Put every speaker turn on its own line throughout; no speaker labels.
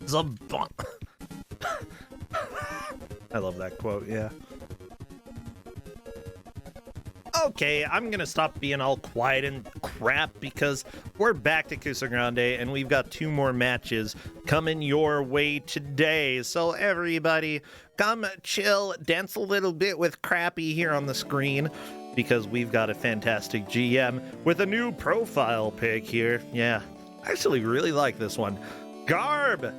Zabon. I love that quote, yeah. Okay, I'm gonna stop being all quiet and crap because we're back to Kuso6rande and we've got 2 more matches coming your way today. So everybody, come chill, dance a little bit with Crappy here on the screen because we've got a fantastic GM with a new profile pic here. Yeah, I actually really like this one. Garb,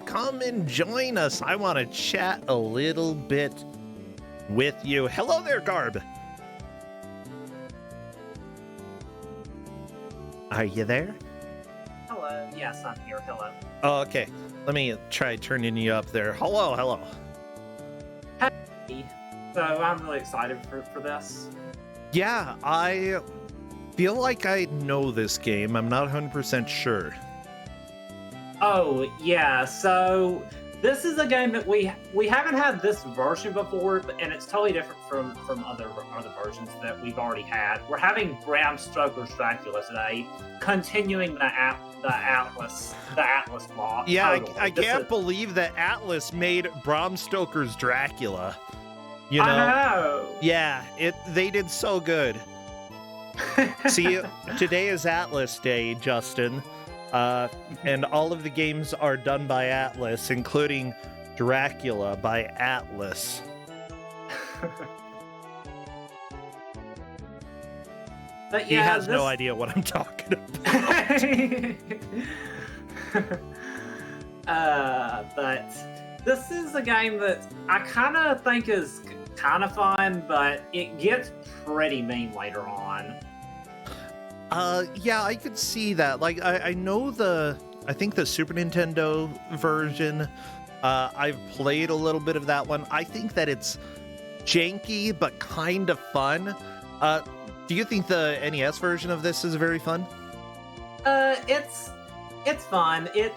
come and join us. I want to chat a little bit with you. Hello there, Garb. Are you there?
Hello. Yes, I'm here. Hello.
Oh, okay. Let me try turning you up there. Hello.
Hey. So I'm really excited for this.
Yeah, I feel like I know this game. I'm not 100% sure.
Oh, yeah. So this is a game that we haven't had this version before, and it's totally different from other versions that we've already had. We're having Bram Stoker's Dracula today, continuing the Atlas block.
Yeah,
totally.
I can't believe that Atlas made Bram Stoker's Dracula. You know?
I know.
Yeah, they did so good. See, today is Atlas Day, Justin. And all of the games are done by Atlas, including Dracula by Atlas.
But
he has no idea what I'm talking
about. But this is a game that I kind of think is kind of fun, but it gets pretty mean later on.
Yeah, I could see that. Like, I know I think the Super Nintendo version, I've played a little bit of that one. I think that it's janky, but kind of fun. Do you think the NES version of this is very fun?
It's fun. It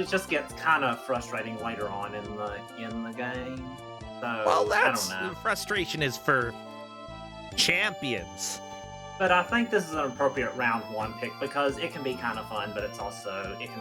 just gets kind of frustrating later on in the game. So,
well, that's
I don't know.
Frustration is for champions.
But I think this is an appropriate round 1 pick because it can be kind of fun, but it can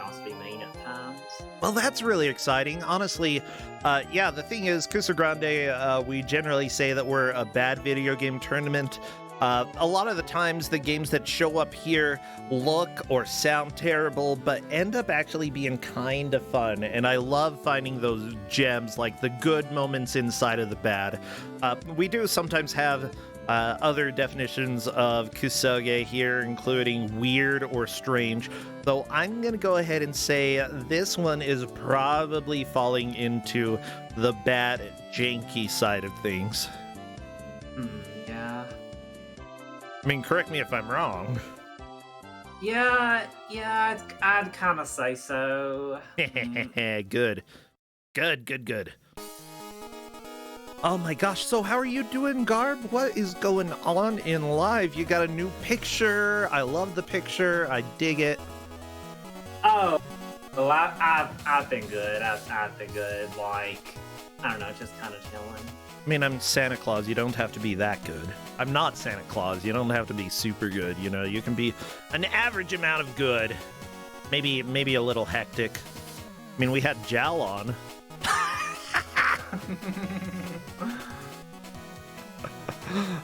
also be mean at times.
Well, that's really exciting. Honestly, yeah, the thing is, Kuso6rande, we generally say that we're a bad video game tournament. A lot of the times, the games that show up here look or sound terrible, but end up actually being kind of fun. And I love finding those gems, like the good moments inside of the bad. We do sometimes have other definitions of kusoge here, including weird or strange, though I'm going to go ahead and say this one is probably falling into the bad, janky side of things.
Yeah.
I mean, correct me if I'm wrong.
Yeah, I'd kind of say so.
Good. Oh my gosh, so how are you doing, Garb? What is going on in live? You got a new picture. I love the picture. I dig it.
Oh, well, I've been good. I've been good. Like, I don't know, just kind of chilling.
I mean, I'm Santa Claus. You don't have to be that good. I'm not Santa Claus. You don't have to be super good. You know, you can be an average amount of good. Maybe a little hectic. I mean, we had Jal on.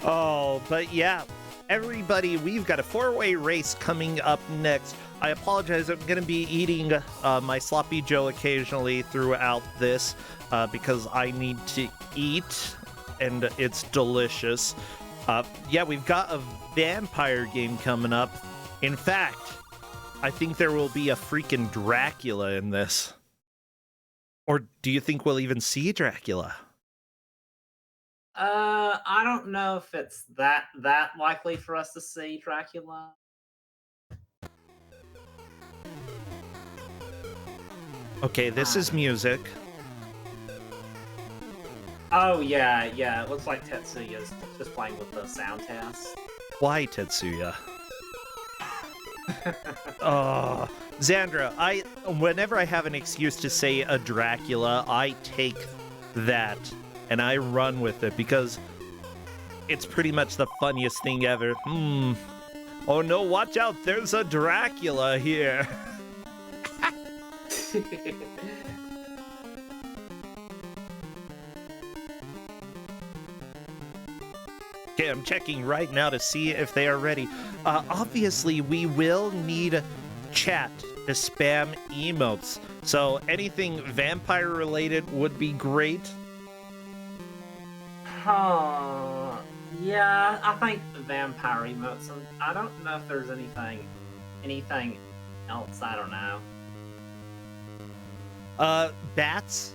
Oh, but yeah, everybody, we've got a 4-way race coming up next. I apologize, I'm going to be eating my Sloppy Joe occasionally throughout this because I need to eat, and it's delicious. Yeah, we've got a vampire game coming up. In fact, I think there will be a freaking Dracula in this. Or do you think we'll even see Dracula?
I don't know if it's that likely for us to see Dracula.
Okay, this is music.
Oh, yeah, it looks like Tetsuya's just playing with the sound test.
Why, Tetsuya? Oh, Xandra, whenever I have an excuse to say a Dracula, I take that and I run with it because it's pretty much the funniest thing ever. Oh no, watch out, there's a Dracula here. Okay, I'm checking right now to see if they are ready. Obviously, we will need chat to spam emotes. So anything vampire related would be great.
Huh. Yeah, I think vampire emotes. I don't know if there's anything else. I don't know.
Bats?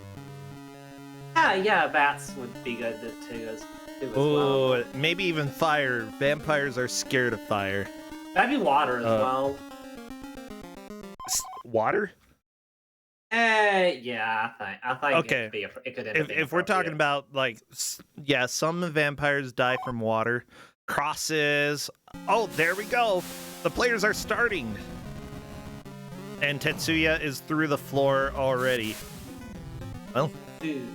Yeah, bats would be good too as
Oh,
well.
maybe even fire. Vampires are scared of fire.
Maybe water as well.
Water?
Yeah, I think
Okay.
it could end up being
If we're talking
appropriate.
about, like, yeah, some vampires die from water. Crosses. Oh, there we go. The players are starting. And Tetsuya is through the floor already. Well.
Ooh.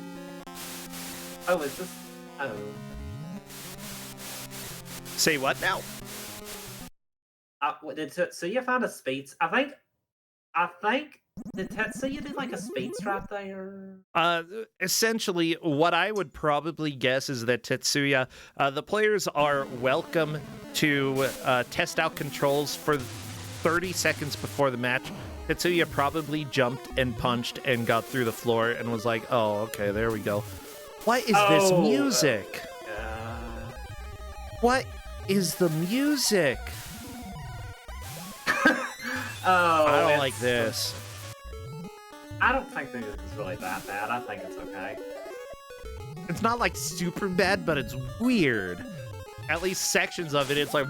Oh, is this? Oh.
Say what now?
So you found a speed? I think did Tetsuya do like a speed trap there?
Essentially, what I would probably guess is that Tetsuya, the players are welcome to test out controls for 30 seconds before the match. Tetsuya probably jumped and punched and got through the floor and was like, oh, okay, there we go. What is this music? What is the music? I don't like this.
I don't think this is really that bad. I think it's okay.
It's not like super bad, but it's weird. At least sections of it, it's like.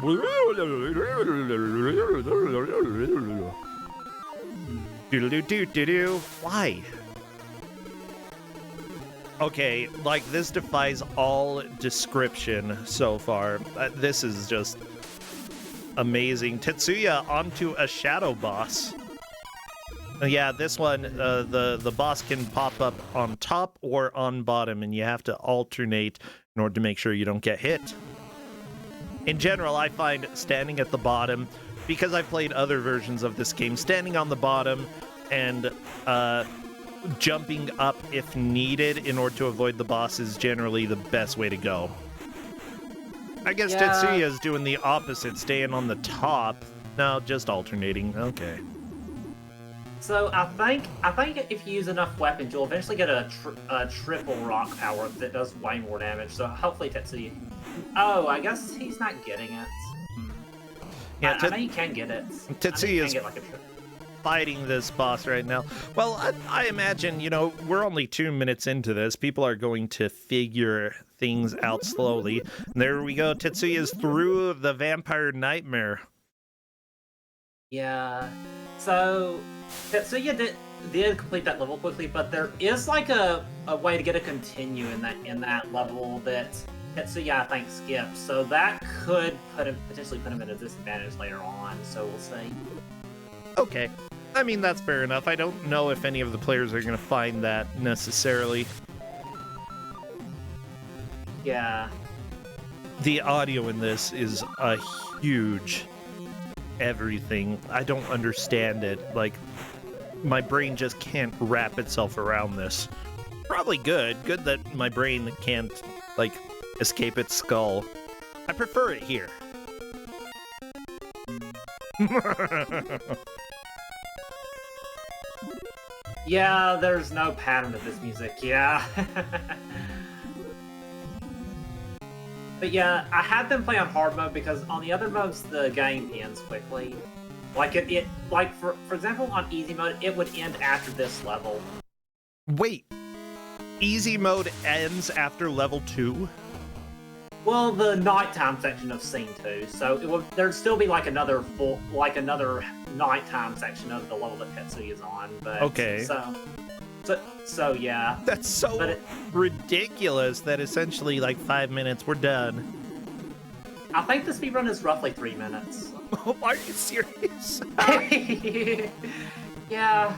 Why? Okay, like, this defies all description so far. This is just amazing. Tetsuya onto a shadow boss. Yeah, this one, the boss can pop up on top or on bottom, and you have to alternate in order to make sure you don't get hit. In general, I find standing at the bottom, because I've played other versions of this game, standing on the bottom and jumping up if needed in order to avoid the boss is generally the best way to go. I guess Tetsuya is doing the opposite, staying on the top. No, just alternating. Okay.
So I think if you use enough weapons, you'll eventually get a triple rock power that does way more damage. So hopefully Tetsuya. Oh, I guess he's not getting it. Yeah, I know you can get it.
Tetsuya is
get like a
fighting this boss right now. Well, I imagine, you know, we're only 2 minutes into this. People are going to figure things out slowly. There we go. Tetsuya's through the vampire nightmare.
Yeah. So Tetsuya did complete that level quickly, but there is like a way to get a continue in that level that Tetsuya I think skipped. So that could potentially put him at a disadvantage later on. So we'll see.
Okay. I mean, that's fair enough. I don't know if any of the players are going to find that necessarily.
Yeah.
The audio in this is a huge everything. I don't understand it. Like, my brain just can't wrap itself around this. Probably good. Good that my brain can't, like, escape its skull. I prefer it here.
Yeah, there's no pattern to this music, yeah. But yeah, I had them play on hard mode because on the other modes the game ends quickly. Like like for example on easy mode it would end after this level.
Wait. Easy mode ends after level 2?
Well, the nighttime section of scene 2, so there'd still be like another nighttime section of the level that Tetsuya's on. But
okay.
So yeah.
That's so ridiculous that essentially like 5 minutes we're done.
I think the speedrun is roughly 3 minutes.
Oh, are you serious?
Yeah.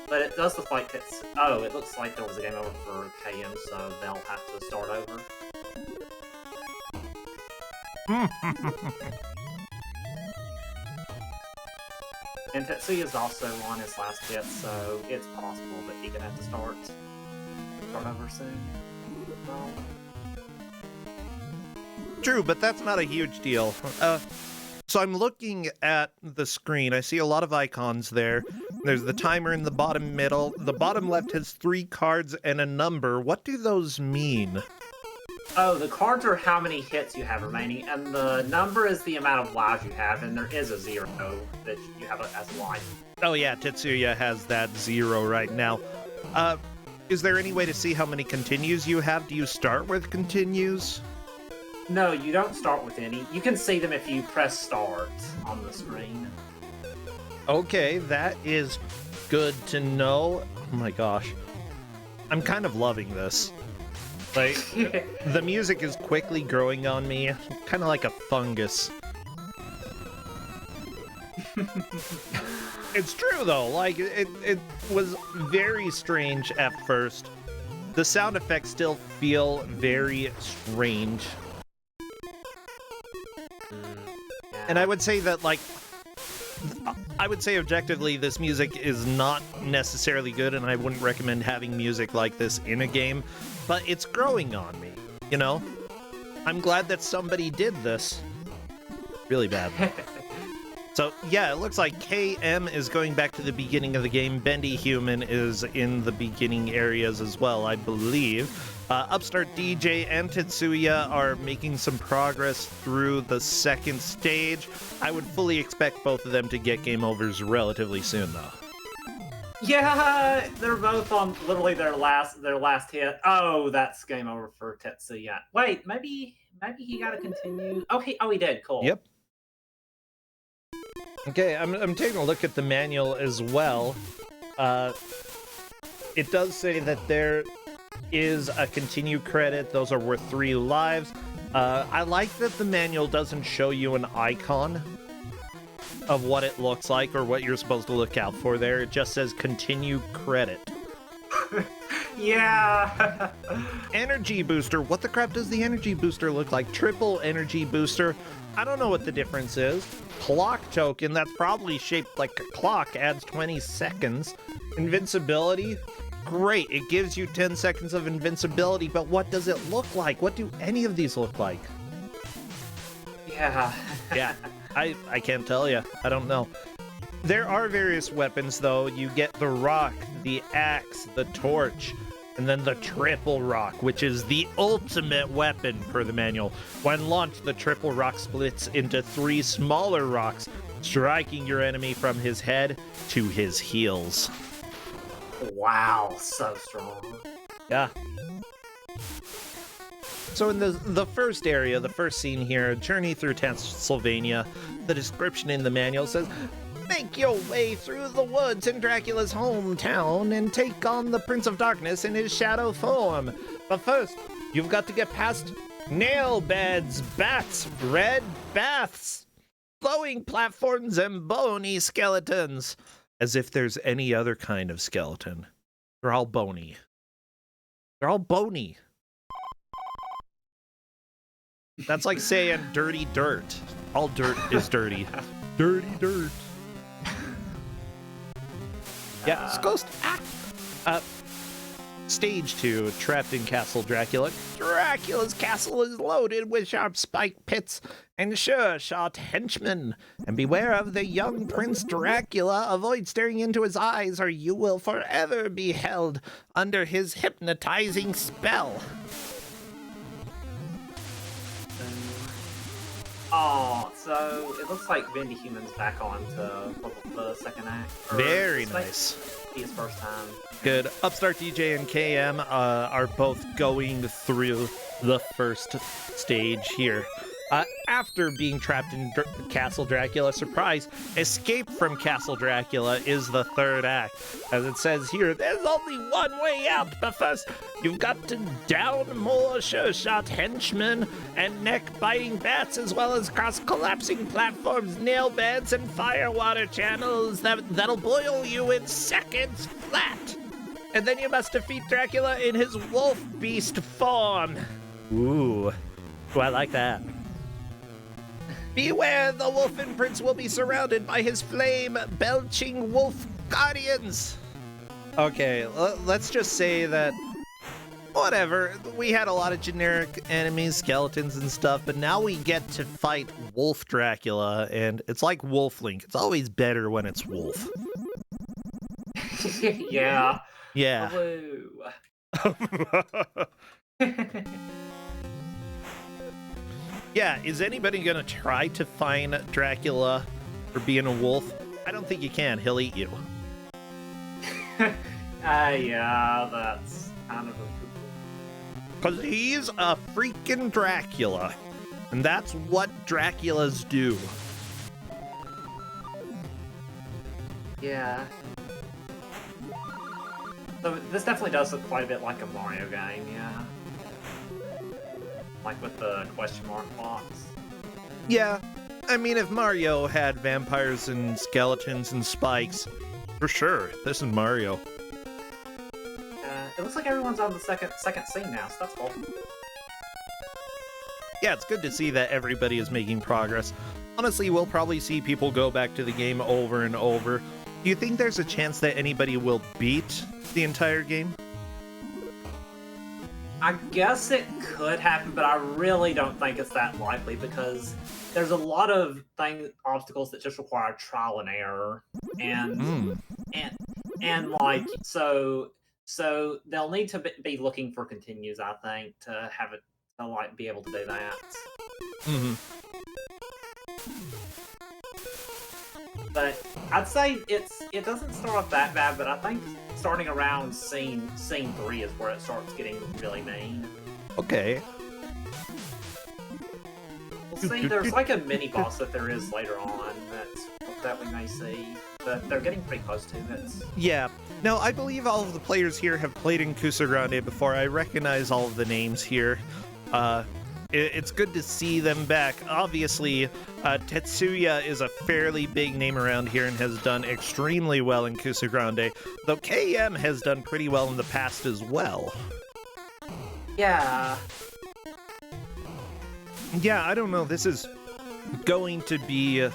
But it does look like it's... Oh, it looks like there was a game over for KM, so they'll have to start over. And Tetsuya's also on his last hit, so it's possible that he could have to start over soon. Well,
True, but that's not a huge deal. So I'm looking at the screen. I see a lot of icons there. There's the timer in the bottom middle. The bottom left has 3 cards and a number. What do those mean?
oh, the cards are how many hits you have remaining, and the number is the amount of lives you have, and there is a 0 that you have as a life.
Oh yeah, Tetsuya has that 0 right now. Is there any way to see how many continues you have? Do you start with continues?
No, you don't start with any. You can see them if you press start on the screen.
Okay, that is good to know. Oh my gosh. I'm kind of loving this. Like, the music is quickly growing on me, kind of like a fungus. It's true though, like, it was very strange at first. The sound effects still feel very strange. And I would say that, like, I would say objectively this music is not necessarily good, and I wouldn't recommend having music like this in a game, but it's growing on me, you know? I'm glad that somebody did this. Really bad. So, yeah, it looks like KM is going back to the beginning of the game. Bendy Human is in the beginning areas as well, I believe. Upstart DJ and Tetsuya are making some progress through the second stage. I would fully expect both of them to get game overs relatively soon, though.
Yeah, they're both on literally their last hit. Oh, that's game over for Tetsuya. Wait, maybe he got to continue. Oh, he did. Cool.
Yep. Okay, I'm taking a look at the manual as well. It does say that there is a continue credit. Those are worth 3 lives. I like that the manual doesn't show you an icon of what it looks like or what you're supposed to look out for there. It just says continue credit.
Yeah.
Energy booster. What the crap does the energy booster look like? Triple energy booster. I don't know what the difference is. Clock token, that's probably shaped like a clock, adds 20 seconds. Invincibility, great, it gives you 10 seconds of invincibility, but what does it look like? What do any of these look like?
Yeah.
Yeah, I can't tell you. I don't know. There are various weapons, though. You get the rock, the axe, the torch, and then the triple rock, which is the ultimate weapon per the manual. When launched, the triple rock splits into 3 smaller rocks, striking your enemy from his head to his heels.
Wow, so strong.
Yeah. So in the first area, the first scene here, Journey Through Transylvania, the description in the manual says, make your way through the woods in Dracula's hometown and take on the Prince of Darkness in his shadow form. But first, you've got to get past nail beds, bats, red baths, flowing platforms, and bony skeletons. As if there's any other kind of skeleton. They're all bony. They're all bony. That's like saying dirty dirt. All dirt is dirty. Dirty dirt. Yeah, Stage 2, trapped in Castle Dracula. Dracula's castle is loaded with sharp spike pits and sure-shot henchmen. And beware of the young Prince Dracula. Avoid staring into his eyes, or you will forever be held under his hypnotizing spell.
Oh, so it looks like Bendy Human's back on to the second act.
Very nice.
His first time.
Good. Upstart DJ and KM are both going through the first stage here. After being trapped in Castle Dracula, surprise, escape from Castle Dracula is the third act. As it says here, there's only one way out, but first, you've got to down more sure-shot henchmen and neck-biting bats, as well as cross collapsing platforms, nail beds, and firewater channels that'll boil you in seconds flat. And then you must defeat Dracula in his wolf beast form. Ooh, I like that. Beware, the Wolfen Prince will be surrounded by his flame-belching wolf guardians. Okay, let's just say that, whatever, we had a lot of generic enemies, skeletons and stuff, but now we get to fight Wolf Dracula, and it's like Wolf Link. It's always better when it's Wolf.
Yeah.
Yeah.
Hello.
Yeah, is anybody gonna try to find Dracula for being a wolf? I don't think you can. He'll eat you.
Yeah, that's kind of a...
Because he's a freaking Dracula. And that's what Draculas do.
Yeah. So this definitely does look quite a bit like a Mario game, yeah. Like with the question mark box.
Yeah. I mean, if Mario had vampires and skeletons and spikes, for sure, this is Mario.
It looks like everyone's on the second scene now, so that's cool.
Yeah, it's good to see that everybody is making progress. Honestly, we'll probably see people go back to the game over and over. Do you think there's a chance that anybody will beat the entire game?
I guess it could happen, but I really don't think it's that likely because there's a lot of obstacles that just require trial and error, and like so they'll need to be looking for continues, I think, to have it to like be able to do that.
Mm-hmm.
But I'd say it doesn't start off that bad, but I think starting around scene 3 is where it starts getting really mean.
Okay.
We'll see. There's like a mini boss that there is later on that we may see, but they're getting pretty close to it.
Yeah. Now, I believe all of the players here have played in Kuso6rande before. I recognize all of the names here. It's good to see them back. Obviously, Tetsuya is a fairly big name around here and has done extremely well in Kuso6rande, though KM has done pretty well in the past as well.
Yeah.
Yeah, I don't know. This is going to be a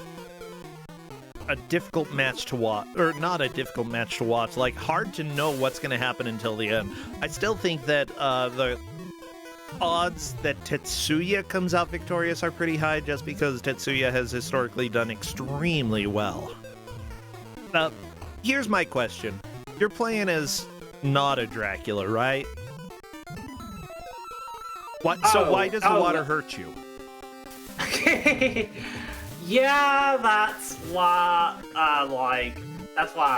difficult match to watch, or not a difficult match to watch, like hard to know what's going to happen until the end. I still think that the odds that Tetsuya comes out victorious are pretty high just because Tetsuya has historically done extremely well. Here's my question. You're playing as not a Dracula, right? So why does the water hurt you?
Yeah, that's why I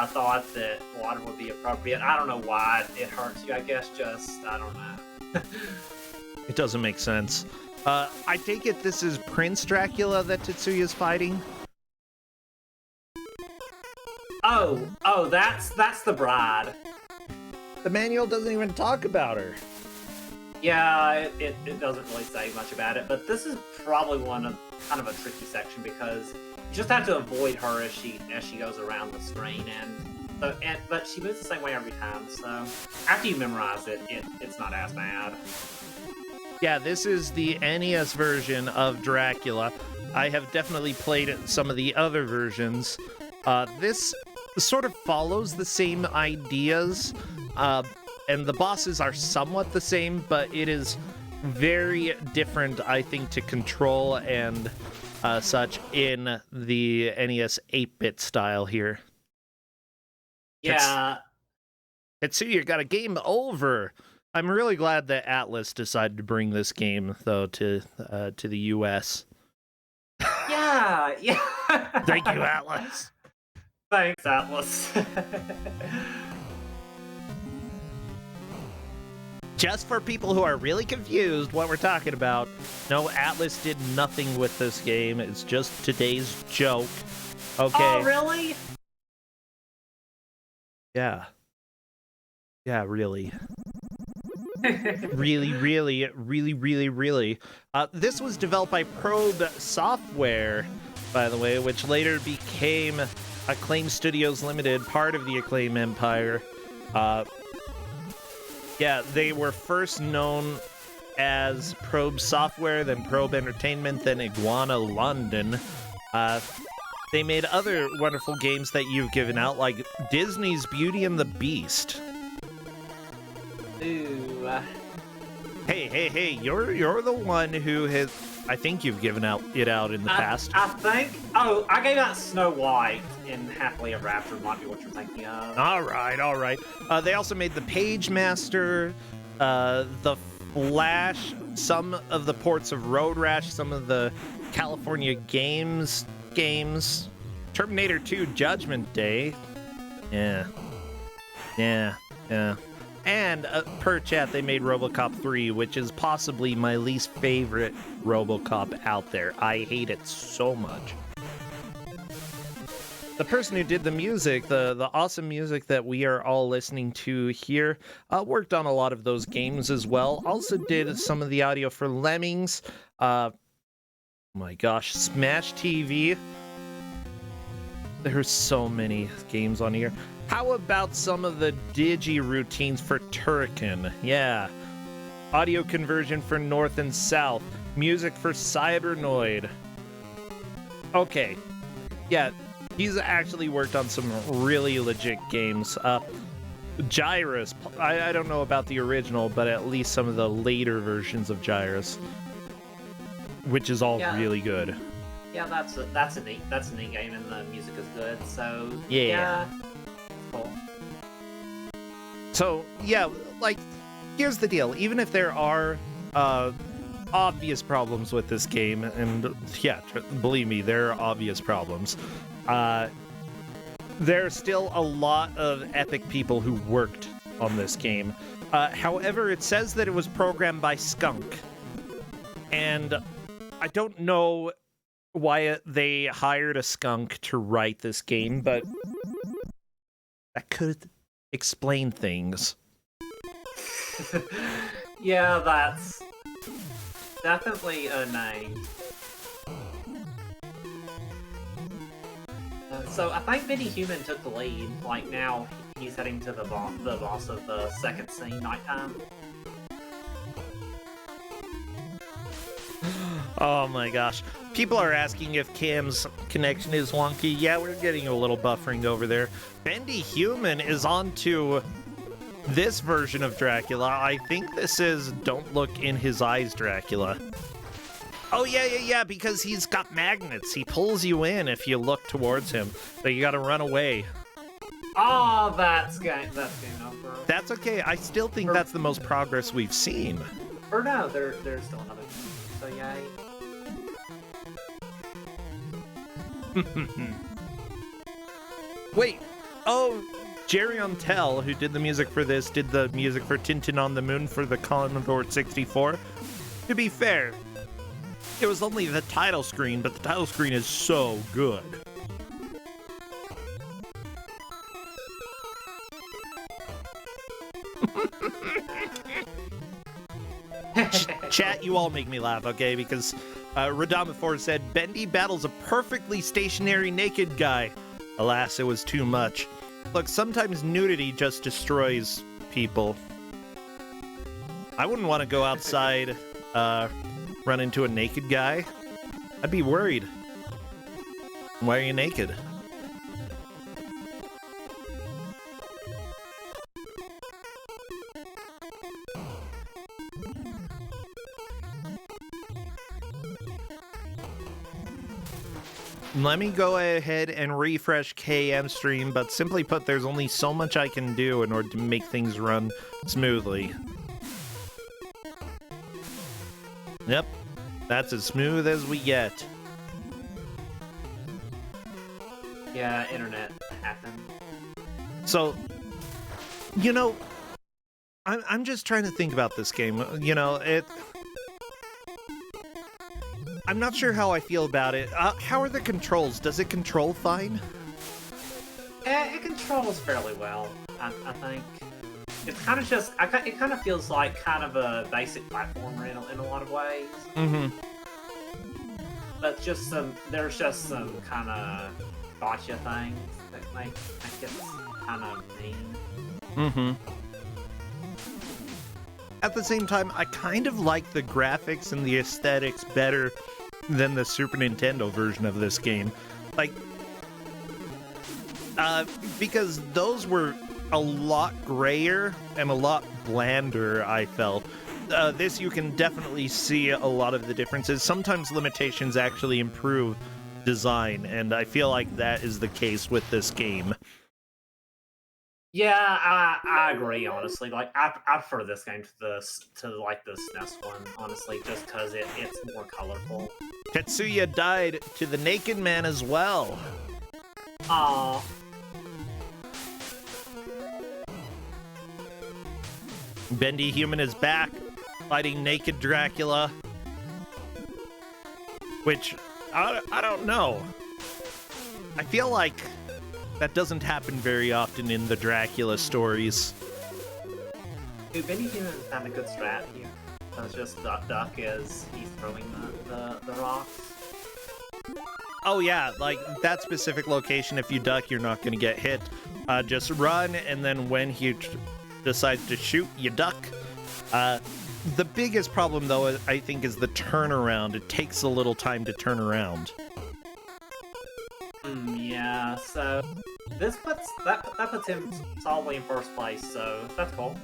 thought that water would be appropriate. I don't know why it hurts you. I guess I don't know.
It doesn't make sense. I take it this is Prince Dracula that Tetsuya's fighting?
Oh, that's the bride.
The manual doesn't even talk about her.
Yeah, it doesn't really say much about it, but this is probably kind of a tricky section because you just have to avoid her as she goes around the screen, but she moves the same way every time. So after you memorize it, it's not as bad.
Yeah, this is the NES version of Dracula. I have definitely played some of the other versions. This sort of follows the same ideas, and the bosses are somewhat the same, but it is very different, I think, to control and such in the NES 8-bit style here.
Yeah.
Tetsuya got a game over. I'm really glad that Atlas decided to bring this game, though, to the US.
Yeah.
Thank you, Atlas.
Thanks, Atlas.
Just for people who are really confused what we're talking about, no, Atlas did nothing with this game. It's just today's joke. Okay.
Oh, really?
Yeah. Yeah, really. really. This was developed by Probe Software, by the way, which later became Acclaim Studios Limited, part of the Acclaim Empire. Yeah, they were first known as Probe Software, then Probe Entertainment, then Iguana London. They made other wonderful games that you've given out, like Disney's Beauty and the Beast.
Ooh.
Hey, you're the one who has... I think you've given it out in the past.
I think... Oh, I gave out Snow White in Happily Ever After, might be what you're thinking of.
All right. They also made the Page Master, the Flash, some of the ports of Road Rash, some of the California games, Terminator 2 Judgment Day. Yeah. And per chat, they made RoboCop 3, which is possibly my least favorite RoboCop out there. I hate it so much. The person who did the music, the awesome music that we are all listening to here, worked on a lot of those games as well. Also did some of the audio for Lemmings. My gosh, Smash TV. There's so many games on here. How about some of the digi routines for Turrican? Yeah. Audio conversion for North and South. Music for Cybernoid. Okay. Yeah, he's actually worked on some really legit games. Gyrus. I don't know about the original, but at least some of the later versions of Gyrus, which is all really good.
Yeah, that's a neat game, and the music is good. So
yeah.
Cool.
So, yeah, like, here's the deal. Even if there are obvious problems with this game, and yeah, believe me, there are obvious problems, there are still a lot of epic people who worked on this game. However, it says that it was programmed by Skunk, and I don't know why they hired a skunk to write this game, but that could explain things.
Yeah, that's definitely a name. So I think Benny Human took the lead. Like now, he's heading to the boss of the second scene, Nighttime.
Oh my gosh. People are asking if Cam's connection is wonky. Yeah, we're getting a little buffering over there. Bendy Human is on to this version of Dracula. I think this is Don't Look in His Eyes Dracula. Oh, yeah, because he's got magnets. He pulls you in if you look towards him. So you gotta run away.
Oh, that's game over.
That's okay. I still think that's the most progress we've seen.
Or no, there's still another game. So yay.
Wait. Oh, Jerry Ontel, who did the music for this, did the music for Tintin on the Moon for the Commodore 64. To be fair, it was only the title screen, but the title screen is so good. Chat, you all make me laugh, okay? Because Radamafor said, Bendy battles a perfectly stationary naked guy. Alas, it was too much. Look, sometimes nudity just destroys people. I wouldn't want to go outside, run into a naked guy. I'd be worried. Why are you naked? Let me go ahead and refresh KM stream, but simply put, there's only so much I can do in order to make things run smoothly. Yep, that's as smooth as we get.
Yeah, internet happened.
So, you know, I'm just trying to think about this game. You know, I'm not sure how I feel about it. How are the controls? Does it control fine?
It controls fairly well, I think. It's kind of just, it kind of feels like kind of a basic platformer in a lot of ways.
Mm-hmm.
But there's just some kind of gotcha things that make it kind of mean.
Mm-hmm. At the same time, I kind of like the graphics and the aesthetics better than the Super Nintendo version of this game. Like, because those were a lot grayer and a lot blander, I felt. This, you can definitely see a lot of the differences. Sometimes limitations actually improve design, and I feel like that is the case with this game.
Yeah, I agree. Honestly, like I prefer this game to like the SNES one. Honestly, just because it's more colorful.
Tetsuya died to the Naked Man as well.
Aw.
Bendy Human is back, fighting Naked Dracula. Which, I don't know. I feel like that doesn't happen very often in the Dracula stories.
Dude, Benny Human found a good strat here. It's just duck as he's throwing the rocks.
Oh yeah, like that specific location, if you duck, you're not going to get hit. Just run, and then when he decides to shoot, you duck. The biggest problem, though, I think, is the turnaround. It takes a little time to turn around.
Yeah, so this puts him solidly in first place, so that's cool.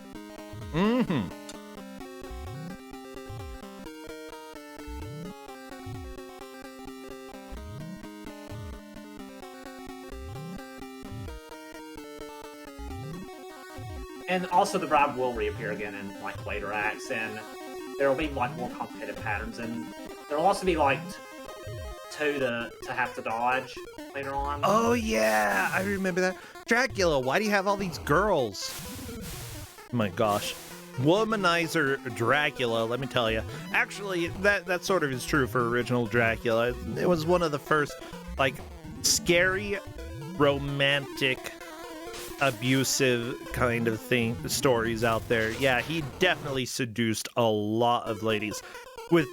Mm-hmm.
And also the Bride will reappear again in like later acts, and there will be like more complicated patterns, and there will also be like two to have to dodge later on.
Oh yeah, I remember that. Dracula, why do you have all these girls? Oh my gosh. Womanizer Dracula, let me tell you. Actually, that sort of is true for original Dracula. It was one of the first, like, scary, romantic, abusive kind of stories out there. Yeah, he definitely seduced a lot of ladies with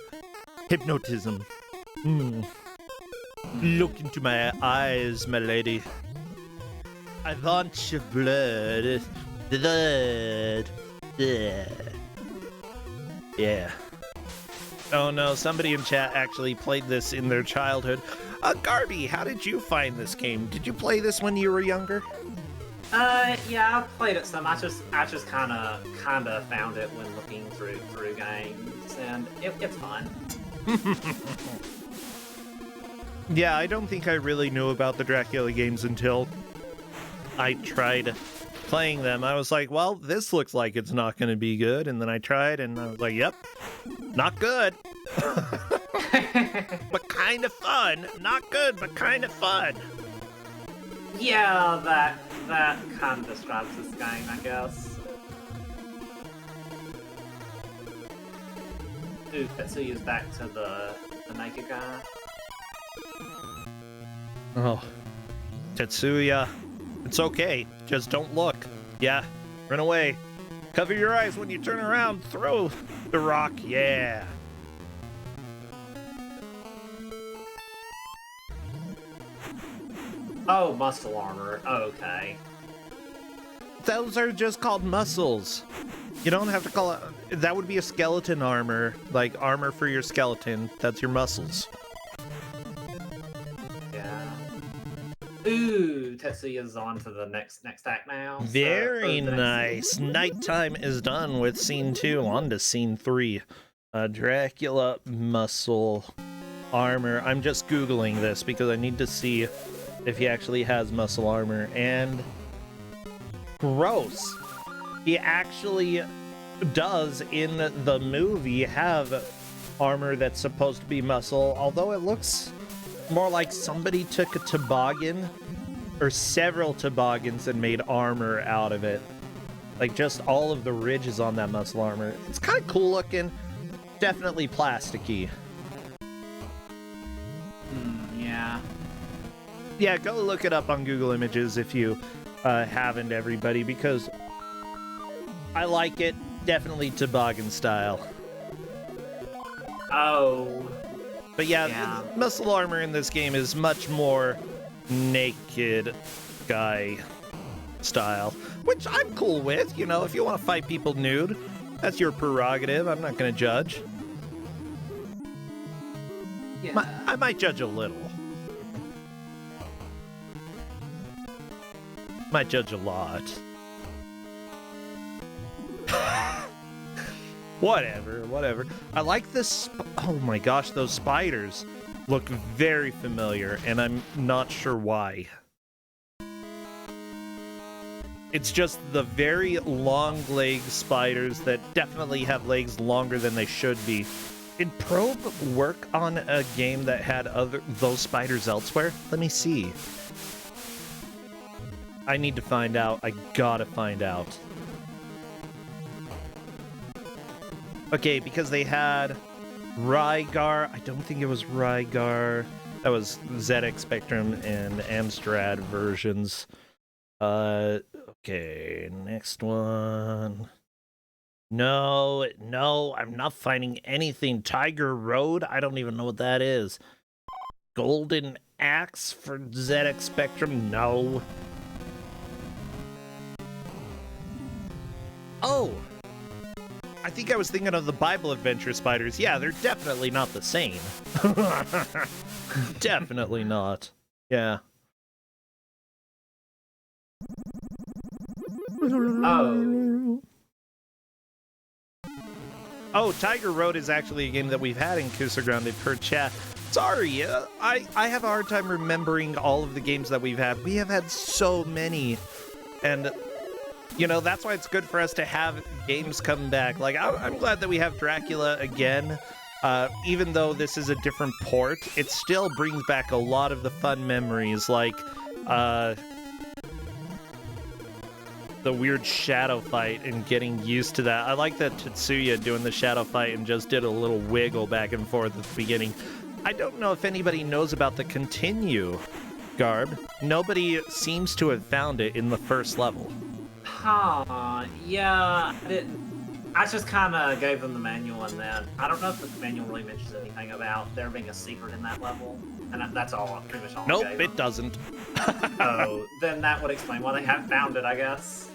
hypnotism. Look into my eyes, my lady. I want your blood. Blood. Yeah. Oh no, somebody in chat actually played this in their childhood. Garby, how did you find this game? Did you play this when you were younger?
Yeah, I've played it some. I just kind of found it when looking through games, and it's fun.
Yeah, I don't think I really knew about the Dracula games until I tried playing them. I was like, well, this looks like it's not going to be good, and then I tried, and I was like, yep, not good. But kind of fun. Not good, but kind of fun.
Yeah, that kind of describes this game, I guess. Ooh, Tetsuya's back to the naked guy.
Oh, Tetsuya, it's okay. Just don't look. Yeah, run away. Cover your eyes when you turn around. Throw the rock. Yeah.
Oh, muscle armor. Okay.
Those are just called muscles. You don't have to call it... That would be a skeleton armor. Like, armor for your skeleton. That's your muscles.
Yeah. Ooh, Tetsuya's on to the next act now.
Very nice. Nighttime is done with scene 2. On to scene 3. Dracula muscle armor. I'm just Googling this because I need to see if he actually has muscle armor. And gross. He actually does in the movie have armor that's supposed to be muscle, although it looks more like somebody took a toboggan or several toboggans and made armor out of it. Like just all of the ridges on that muscle armor. It's kind of cool looking. Definitely plasticky.
Yeah.
Yeah, go look it up on Google Images if you haven't, everybody, because I like it. Definitely toboggan style.
Oh.
But yeah, muscle armor in this game is much more naked guy style, which I'm cool with. You know, if you want to fight people nude, That's your prerogative. I'm not going to judge.
Yeah.
I might judge a little. Might judge a lot. Whatever. I like this. Oh my gosh, those spiders look very familiar, and I'm not sure why. It's just the very long leg spiders that definitely have legs longer than they should be. Did Probe work on a game that had those spiders elsewhere? Let me see. I need to find out. I gotta find out. Okay, because they had Rygar. I don't think it was Rygar. That was ZX Spectrum and Amstrad versions. Okay, next one. No, I'm not finding anything. Tiger Road? I don't even know what that is. Golden Axe for ZX Spectrum? No. Oh! I think I was thinking of the Bible Adventure spiders. Yeah, they're definitely not the same. Definitely not. Yeah. Oh, Tiger Road is actually a game that we've had in Kuso6rande per chat. Sorry, I have a hard time remembering all of the games that we've had. We have had so many, and you know, that's why it's good for us to have games come back. Like, I'm glad that we have Dracula again. Even though this is a different port, it still brings back a lot of the fun memories, like the weird shadow fight and getting used to that. I like that Tetsuya doing the shadow fight and just did a little wiggle back and forth at the beginning. I don't know if anybody knows about the continue, Garb. Nobody seems to have found it in the first level.
Huh, yeah, I just kind of gave them the manual, and then I don't know if the manual really mentions anything about there being a secret in that level, and that's all, pretty much all
Nope,
I gave them.
it doesn't.
Oh, then that would explain why they haven't found it, I guess.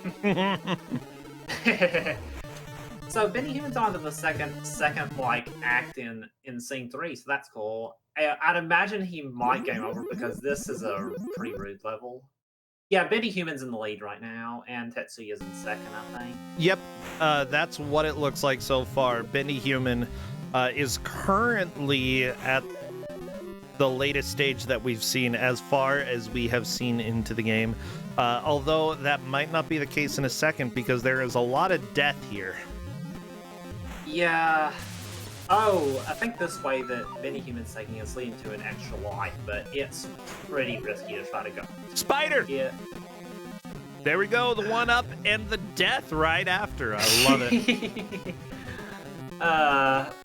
So Benny Human's on to the second like act in scene 3, so that's cool. I'd imagine he might game over because this is a pretty rude level. Yeah, Benny Human's in the lead right now, and Tetsuya's in second, I think.
Yep, that's what it looks like so far. Bendy Human is currently at the latest stage that we've seen as far as we have seen into the game. Although that might not be the case in a second because there is a lot of death here.
Yeah. Oh, I think this way that Benny Human's taking is leading to an extra life, but it's pretty risky to try to go.
Spider!
Yeah.
There we go, the one-up and the death right after. I love it.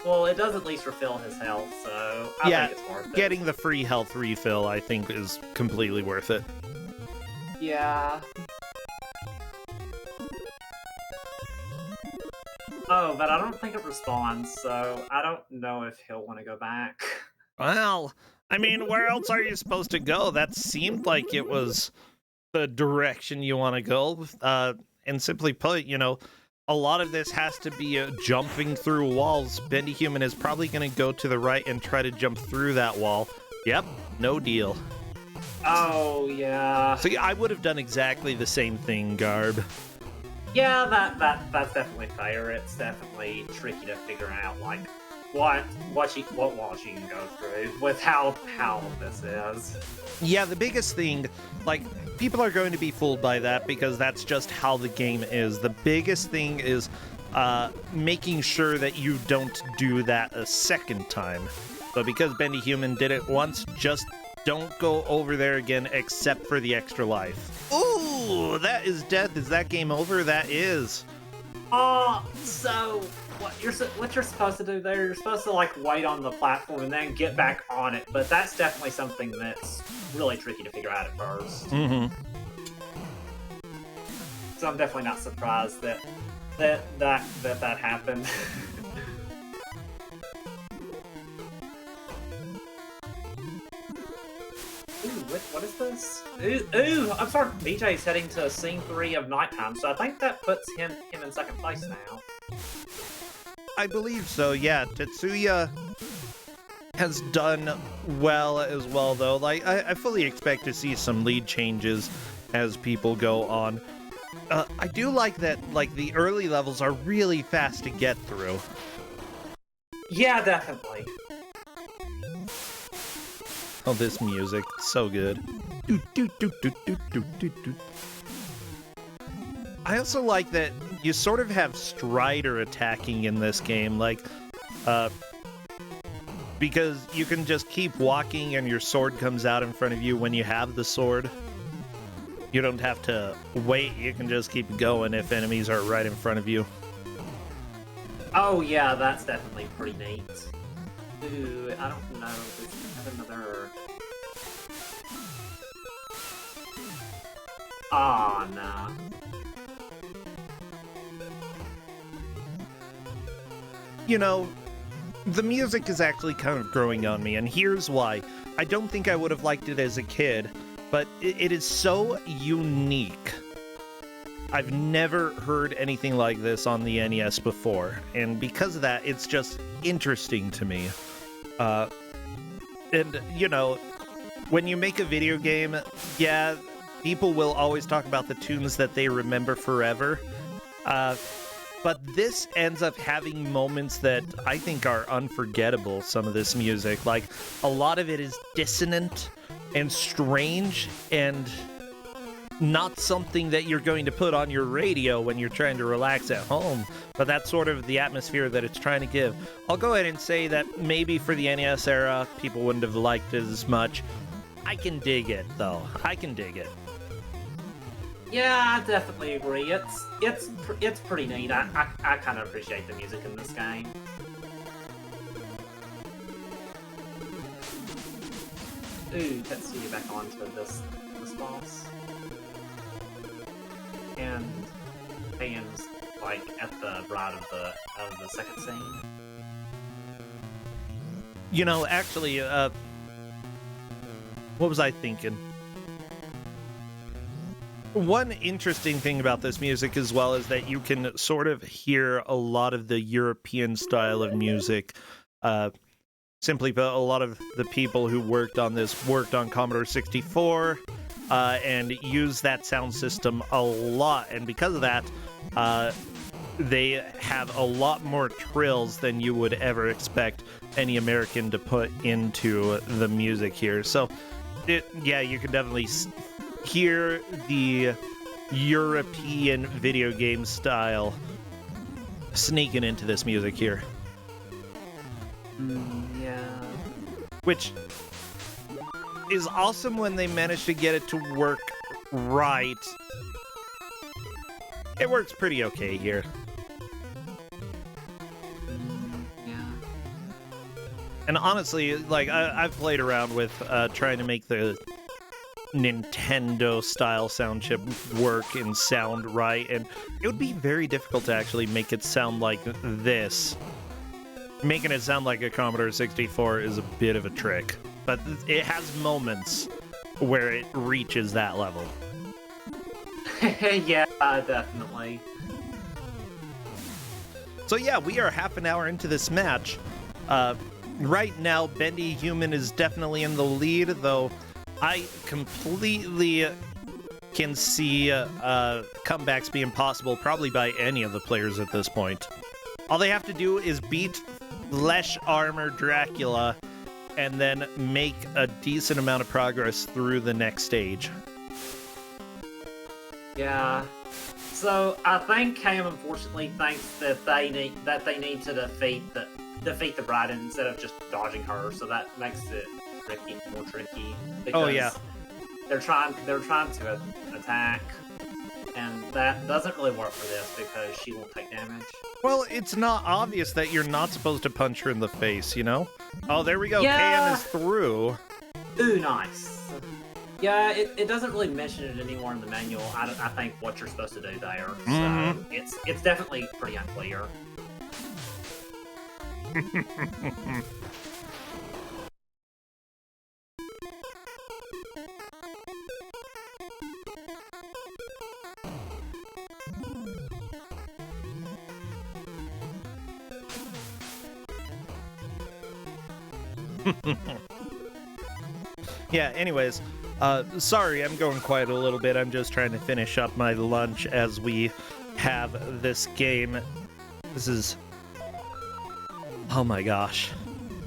Well, it does at least refill his health, so I think it's worth it.
Getting the free health refill, I think, is completely worth it.
Yeah. Oh, but I don't think it responds, so I don't know if he'll want to go back.
Well, I mean, where else are you supposed to go? That seemed like it was the direction you want to go. And simply put, you know, a lot of this has to be jumping through walls. Bendy Human is probably going to go to the right and try to jump through that wall. Yep, no deal.
Oh, yeah.
So yeah, I would have done exactly the same thing, Garb.
Yeah, that's definitely fair. It's definitely tricky to figure out, like, what wall she can go through with how this is.
Yeah, the biggest thing, like, people are going to be fooled by that because that's just how the game is. The biggest thing is making sure that you don't do that a second time. But because Bendy Human did it once, just don't go over there again except for the extra life. Ooh, that is death. Is that game over? That is.
So what you're supposed to do there, you're supposed to, like, wait on the platform and then get back on it, but that's definitely something that's really tricky to figure out at first.
Mm-hmm.
So I'm definitely not surprised that happened. Ooh, what is this? Ooh, I'm sorry, BJ's heading to scene 3 of Nighttime, so I think that puts him in second place now.
I believe so, yeah. Tetsuya has done well as well, though. Like, I fully expect to see some lead changes as people go on. I do like that, like, the early levels are really fast to get through.
Yeah, definitely.
Oh, this music, so good. Doot, doot, doot, doot, doot, doot, doot, doot. I also like that you sort of have Strider attacking in this game, like, because you can just keep walking and your sword comes out in front of you when you have the sword. You don't have to wait, you can just keep going if enemies are right in front of you.
Oh yeah, that's definitely pretty neat. Ooh, I don't know. There's another. Ah, nah.
You know, the music is actually kind of growing on me, and here's why. I don't think I would have liked it as a kid, but it is so unique. I've never heard anything like this on the NES before, and because of that, it's just interesting to me. And, you know, when you make a video game, yeah, people will always talk about the tunes that they remember forever, but this ends up having moments that I think are unforgettable, some of this music. Like, a lot of it is dissonant and strange and not something that you're going to put on your radio when you're trying to relax at home, but that's sort of the atmosphere that it's trying to give. I'll go ahead and say that maybe for the NES era, people wouldn't have liked it as much. I can dig it, though. I can dig it.
Yeah, I definitely agree. It's pretty neat. I kind of appreciate the music in this game. Ooh, let's see back onto this boss. And Pam's like at the right of the second scene.
You know, actually, what was I thinking? One interesting thing about this music as well is that you can sort of hear a lot of the European style of music. Simply put, a lot of the people who worked on this worked on Commodore 64 and used that sound system a lot. And because of that, they have a lot more trills than you would ever expect any American to put into the music here. So, yeah, you can definitely hear the European video game style sneaking into this music here.
Yeah.
Which is awesome when they manage to get it to work right. It works pretty okay here.
Yeah.
And honestly, like, I've played around with trying to make the Nintendo-style sound chip work and sound right, and it would be very difficult to actually make it sound like this. Making it sound like a Commodore 64 is a bit of a trick, but it has moments where it reaches that level.
Yeah, definitely.
So yeah, we are half an hour into this match. Right now, Bendy Human is definitely in the lead, though I completely can see comebacks being possible probably by any of the players at this point. All they have to do is beat Flesh Armor Dracula and then make a decent amount of progress through the next stage.
Yeah. So I think Cam unfortunately thinks that they need to defeat the bride instead of just dodging her. So that makes it more tricky. Because
Oh yeah.
They're trying to attack, and that doesn't really work for this because she won't take damage.
Well, it's not obvious that you're not supposed to punch her in the face, you know? Oh, there we go.
Yeah.
KM is through.
Ooh, nice. Yeah, it doesn't really mention it anymore in the manual. I think what you're supposed to do there. So it's definitely pretty unclear.
Yeah, anyways, sorry, I'm going quite a little bit. I'm just trying to finish up my lunch as we have this game. This is... Oh my gosh.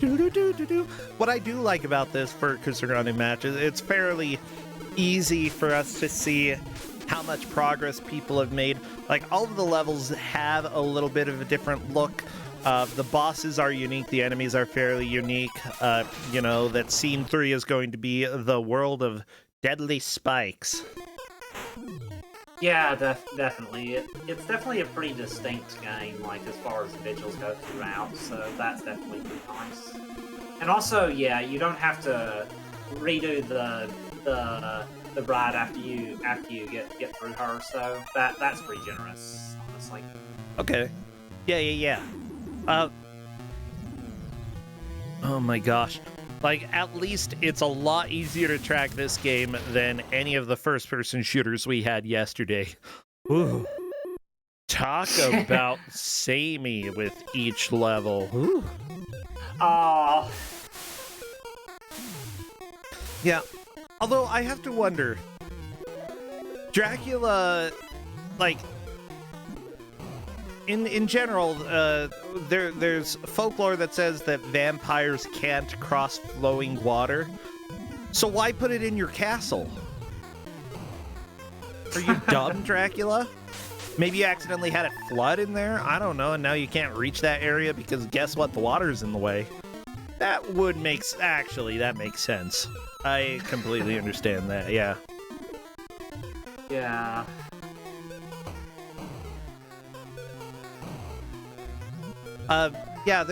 What I do like about this for Kuso6rande match is it's fairly easy for us to see how much progress people have made. Like, all of the levels have a little bit of a different look. The bosses are unique, the enemies are fairly unique. You know, that Scene 3 is going to be the world of deadly spikes.
Yeah, definitely. It's definitely a pretty distinct game, like, as far as the visuals go throughout, so that's definitely pretty nice. And also, yeah, you don't have to redo the ride after you get through her, so that's pretty generous, honestly.
Okay. Yeah. Oh my gosh. Like, at least it's a lot easier to track this game than any of the first-person shooters we had yesterday. Ooh. Talk about samey with each level. Ooh.
Oh.
Yeah. Although, I have to wonder, Dracula, like, in general, there's folklore that says that vampires can't cross flowing water. So why put it in your castle? Are you dumb, Dracula? Maybe you accidentally had it flood in there? I don't know, and now you can't reach that area because guess what? The water's in the way. That would make... Actually, that makes sense. I completely understand that, yeah.
Yeah.
Yeah,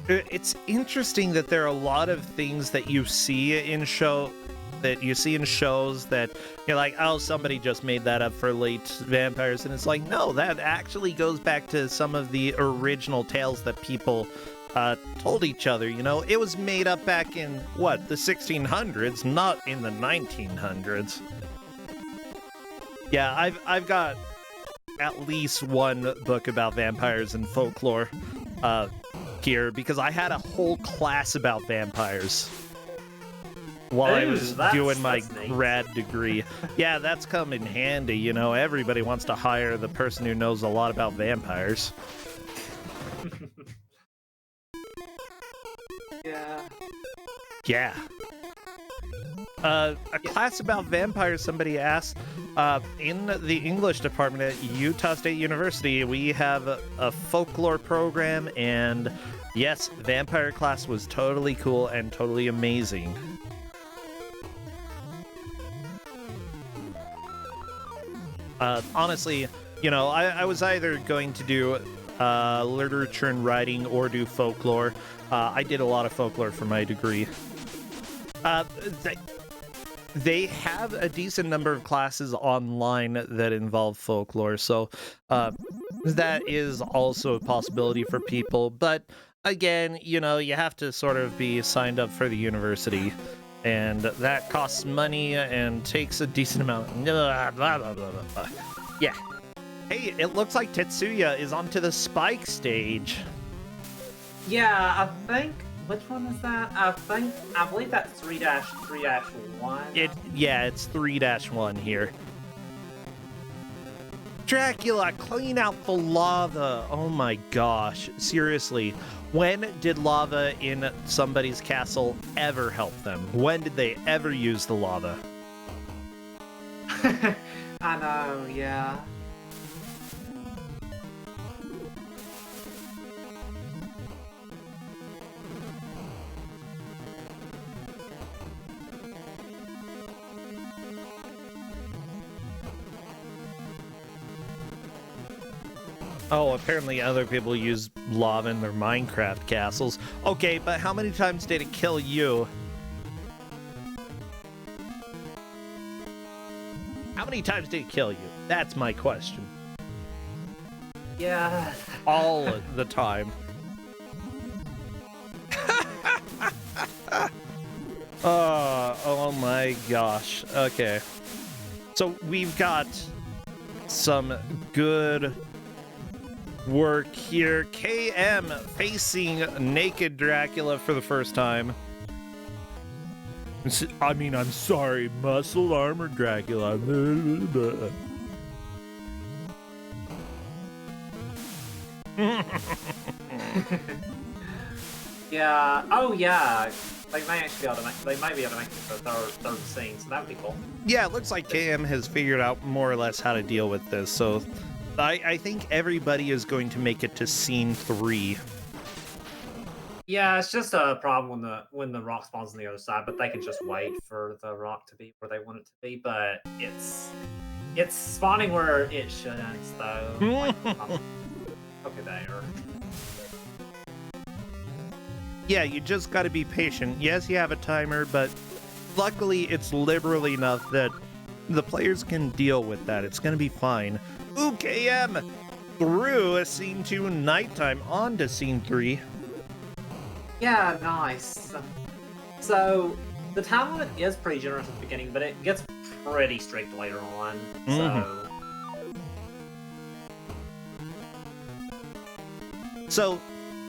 it's interesting that there are a lot of things that you see in shows that you're like, oh, somebody just made that up for late vampires, and it's like, no, that actually goes back to some of the original tales that people told each other. You know, it was made up back in what, the 1600s, not in the 1900s. Yeah, I've got at least one book about vampires and folklore here, because I had a whole class about vampires while I was doing my grad degree. Yeah, that's come in handy, you know. Everybody wants to hire the person who knows a lot about vampires. Yeah. A class about vampires, somebody asked. In the English department at Utah State University, we have a folklore program, and yes, vampire class was totally cool and totally amazing. Honestly, you know, I was either going to do literature and writing or do folklore. I did a lot of folklore for my degree. They have a decent number of classes online that involve folklore, so that is also a possibility for people. But again, you know, you have to sort of be signed up for the university, and that costs money and takes a decent amount. Yeah. Hey, it looks like Tetsuya is onto the spike stage.
Yeah, I think... Which one is that? I believe that's 3-3-1.
Yeah, it's 3-1 here. Dracula, clean out the lava. Oh my gosh. Seriously, when did lava in somebody's castle ever help them? When did they ever use the lava?
I know, yeah.
Oh, apparently other people use lava in their Minecraft castles. Okay, but how many times did it kill you? How many times did it kill you? That's my question.
Yeah.
All the time. Oh my gosh. Okay. So we've got some good work here. KM facing naked Dracula for the first time. I mean, I'm sorry, muscle armored Dracula.
Yeah. Oh, yeah. They may actually be able to make. They might be able to make it to the third scene, so that would be cool.
Yeah, it looks like KM has figured out more or less how to deal with this. So, I think everybody is going to make it to scene 3.
Yeah, it's just a problem when the rock spawns on the other side, but they can just wait for the rock to be where they want it to be. But it's spawning where it shouldn't, though. Like, okay, there.
Yeah, you just got to be patient. Yes, you have a timer, but luckily it's liberal enough that the players can deal with that. It's going to be fine. Ooh, KM through a scene 2 nighttime on to scene 3.
Yeah, nice. So the time limit is pretty generous at the beginning, but it gets pretty strict later on.
So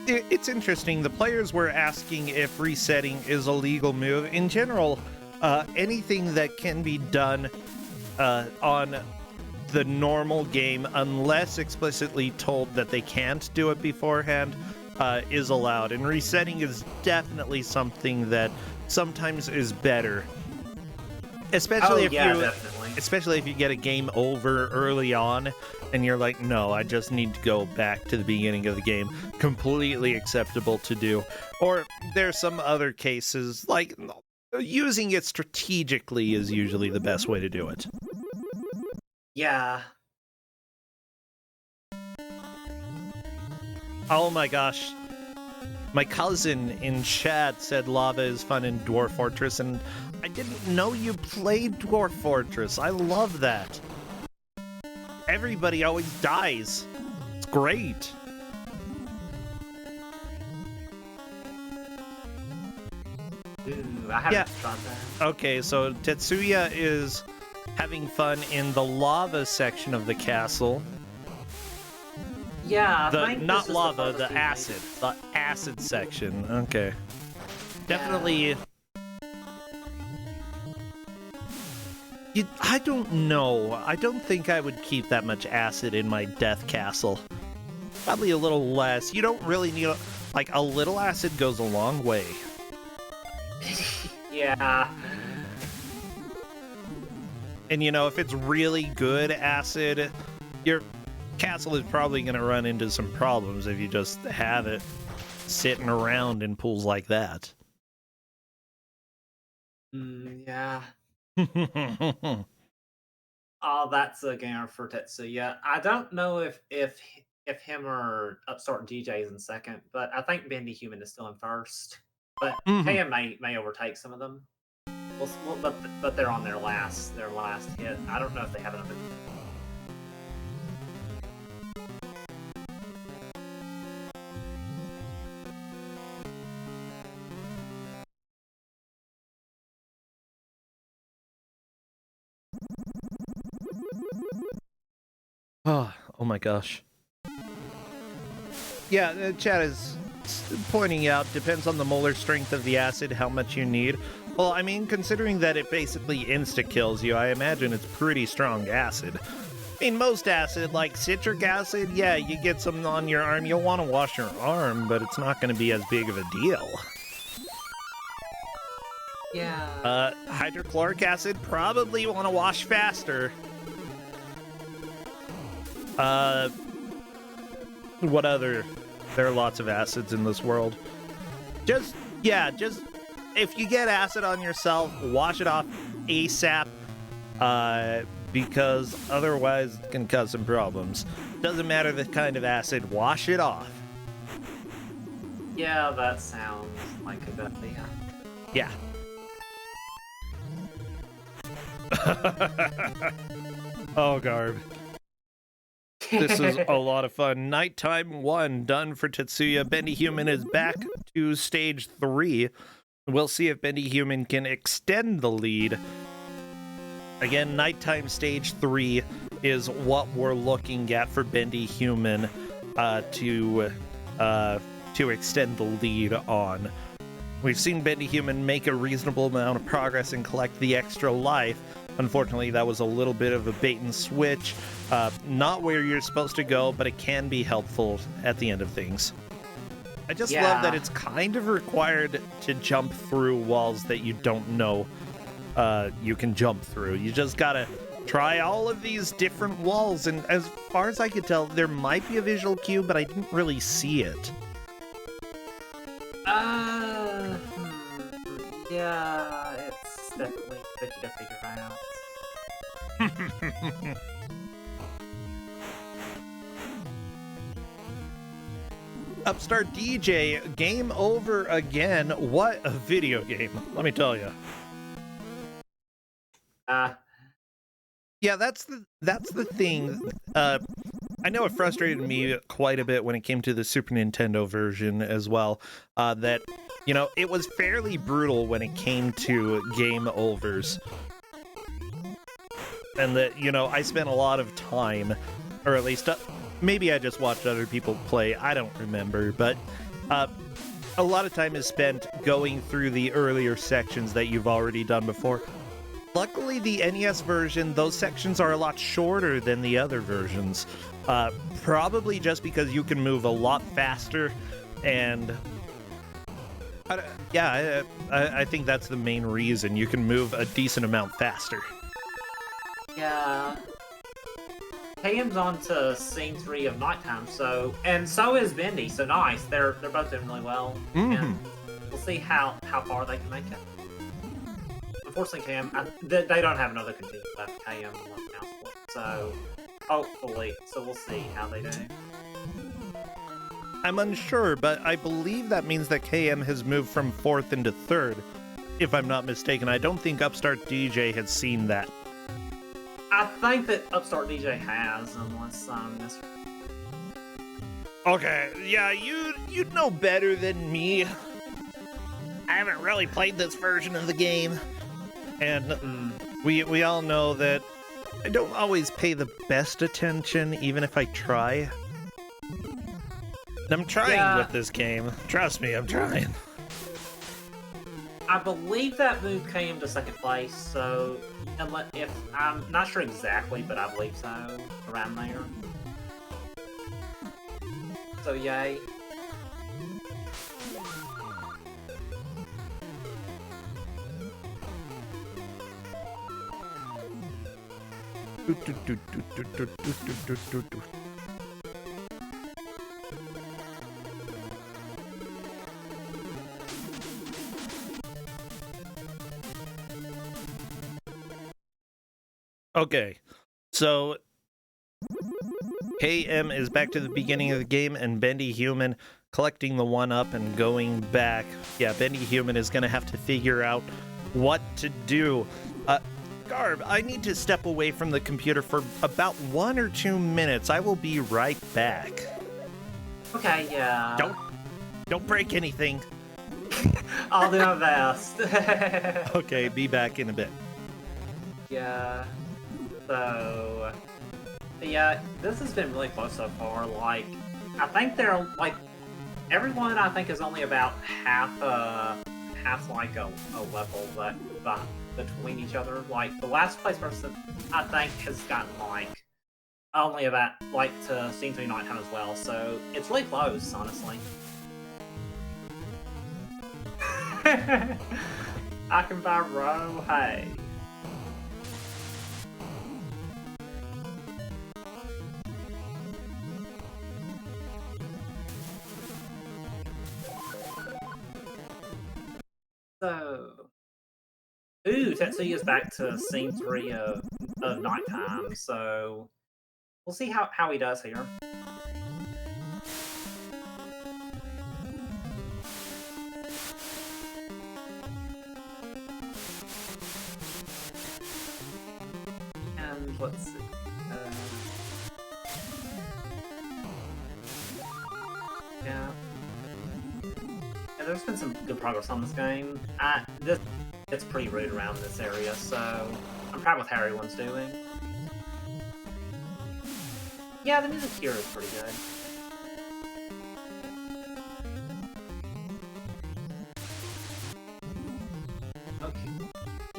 it's interesting. The players were asking if resetting is a legal move. In general, anything that can be done on the normal game, unless explicitly told that they can't do it beforehand, is allowed. And resetting is definitely something that sometimes is better. Especially if you get a game over early on and you're like, no, I just need to go back to the beginning of the game. Completely acceptable to do. Or there's some other cases, like using it strategically is usually the best way to do it.
Yeah.
Oh my gosh. My cousin in chat said lava is fun in Dwarf Fortress, and I didn't know you played Dwarf Fortress. I love that. Everybody always dies. It's great.
Ooh, I haven't tried that.
Okay, so Tetsuya is having fun in the lava section of the castle.
Yeah,
not lava, the acid. The acid section. Okay. Definitely. I don't know. I don't think I would keep that much acid in my death castle. Probably a little less. You don't really need like a little acid goes a long way.
Yeah.
And you know, if it's really good acid, your castle is probably going to run into some problems if you just have it sitting around in pools like that.
Yeah. Oh, that's a gamer for Tetsuya. I don't know if him or Upstart DJ is in second, but I think Bendy Human is still in first. But KM may overtake some of them. But they're on their last hit. I don't know if they have enough.
Oh my gosh. Yeah, the chat is pointing out, depends on the molar strength of the acid, how much you need. Well, I mean, considering that it basically insta-kills you, I imagine it's pretty strong acid. I mean, most acid, like citric acid, yeah, you get some on your arm, you'll want to wash your arm, but it's not going to be as big of a deal.
Yeah.
Hydrochloric acid, probably want to wash faster. What other? There are lots of acids in this world. Just if you get acid on yourself, wash it off ASAP, because otherwise it can cause some problems. Doesn't matter the kind of acid, wash it off.
Yeah, that sounds like a good idea.
Yeah. Oh, Garb. This is a lot of fun. Nighttime 1 done for Tetsuya. Bendy Human is back to stage 3. We'll see if Bendy Human can extend the lead. Again, nighttime stage 3 is what we're looking at for Bendy Human. to extend the lead on. We've seen Bendy Human make a reasonable amount of progress and collect the extra life. Unfortunately, that was a little bit of a bait and switch. Not where you're supposed to go, but it can be helpful at the end of things. I just love that it's kind of required to jump through walls that you don't know you can jump through. You just gotta try all of these different walls, and as far as I could tell, there might be a visual cue, but I didn't really see it.
Yeah, it's definitely tricky to figure out.
Upstart DJ, game over again. What a video game, let me tell you. Yeah, that's the thing. I know it frustrated me quite a bit when it came to the Super Nintendo version as well. That, you know, it was fairly brutal when it came to game overs. And that, you know, I spent a lot of time, or at least maybe I just watched other people play, I don't remember, but a lot of time is spent going through the earlier sections that you've already done before. Luckily, the NES version, those sections are a lot shorter than the other versions. Probably just because you can move a lot faster, and I think that's the main reason. You can move a decent amount faster.
Yeah. KM's on to scene 3 of Nighttime, so is Bendy, so nice. They're both doing really well. And we'll see how far they can make it. Unfortunately, KM, they don't have another contender left. KM and left now split, so hopefully, we'll see how they do.
I'm unsure, but I believe that means that KM has moved from 4th into 3rd, if I'm not mistaken. I don't think Upstart DJ had seen that.
I think that Upstart DJ has, unless I'm
Okay, yeah, you'd know better than me. I haven't really played this version of the game. And we all know that I don't always pay the best attention, even if I try. I'm trying with this game. Trust me, I'm trying.
I believe that move came to 2nd place, so if I'm not sure exactly, but I believe so, around there. So yay.
Okay, so KM is back to the beginning of the game, and Bendy Human collecting the 1-up and going back. Yeah, Bendy Human is going to have to figure out what to do. Garb, I need to step away from the computer for about 1 or 2 minutes. I will be right back.
Okay, yeah.
Don't break anything.
I'll do my best.
Okay, be back in a bit.
Yeah. So, yeah, this has been really close so far. Like, I think they're like everyone. I think is only about half like a level but between each other. Like the last place person, I think, has gotten like only about like to scene 3 Nighttime as well. So it's really close, honestly. I can buy row. Hey. So, Tetsuya's back to scene 3 of Nighttime, so we'll see how he does here. And let's see. Yeah. There's been some good progress on this game. It's pretty rude around this area, so I'm proud with how everyone's doing. Yeah, the music here is pretty good.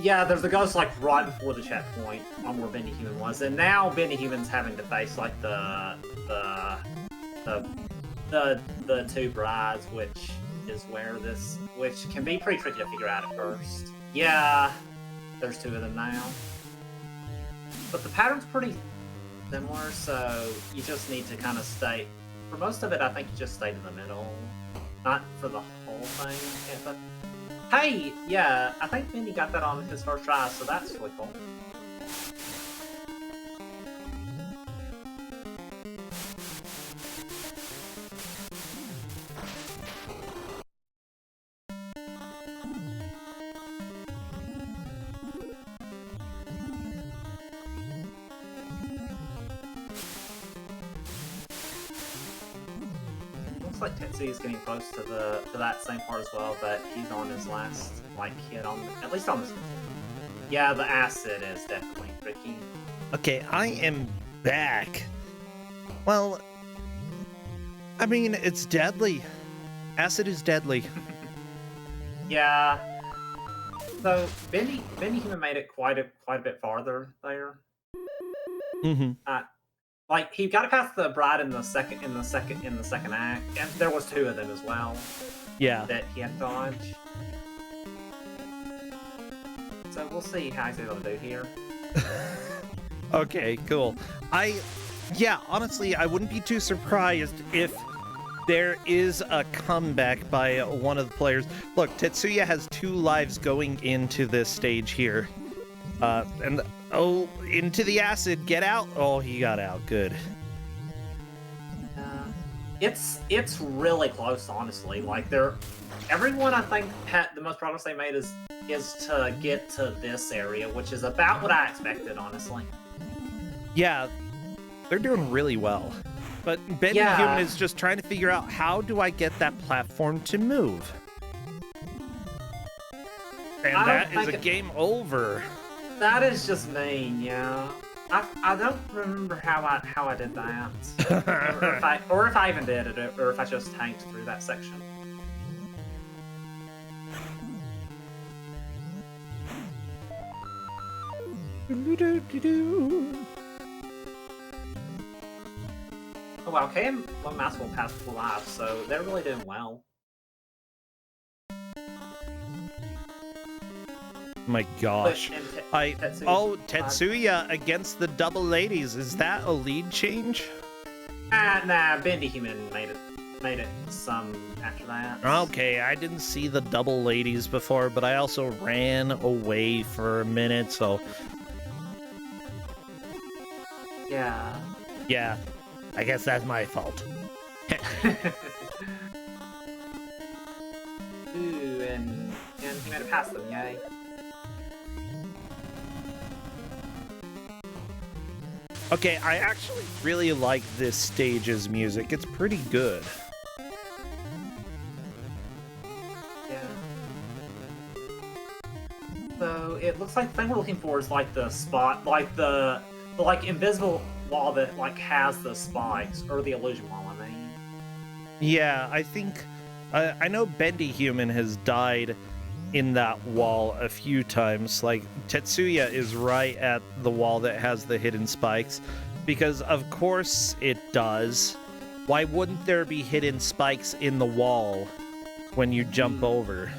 Yeah, there's a ghost like right before the checkpoint on where Bendy Human was, and now Bendy Human's having to face like the two brides, which is which can be pretty tricky to figure out at first. Yeah, there's two of them now, but the pattern's pretty similar, so you just need to kind of stay. For most of it, I think you just stayed in the middle, not for the whole thing. Yeah, but hey, yeah, I think Bendy got that on his first try, so that's really cool. Looks like Tetsuya's getting close to that same part as well, but he's on his last hit on at least on this. Yeah, the acid is definitely tricky.
Okay, I am back. Well, I mean, it's deadly. Acid is deadly.
Yeah. So Bendy Human made it quite a bit farther there.
Mm-hmm.
Like he got past the bride in the second act, and there was two of them as well.
Yeah.
That he had to dodge. So we'll see how he's able to do here.
Okay, cool. Yeah, honestly, I wouldn't be too surprised if there is a comeback by one of the players. Look, Tetsuya has 2 lives going into this stage here. And into the acid, get out. Oh, he got out. Good.
It's really close, honestly. Like everyone I think had the most progress they made is to get to this area, which is about what I expected, honestly.
Yeah, they're doing really well. But Bendy Human is just trying to figure out, how do I get that platform to move? And that is a game over.
That is just mean, yeah. I don't remember how I did that, or if I even did it, or if I just tanked through that section. Oh wow, KM One Mouse will pass full life, so they're really doing well.
My gosh. Tetsuya against the double ladies. Is that a lead change?
Nah, Bendy Human made it some after that.
Okay, I didn't see the double ladies before, but I also ran away for a minute, so...
Yeah.
Yeah, I guess that's my fault.
Ooh, and he made it past them, yay.
Okay, I actually really like this stage's music. It's pretty good.
Yeah. So it looks like the thing we're looking for is like the spot, like the invisible wall that has the spikes, or the illusion wall, I mean.
Yeah, I think I know Bendy Human has died in that wall a few times. Like, Tetsuya is right at the wall that has the hidden spikes, because of course it does. Why wouldn't there be hidden spikes in the wall when you jump over?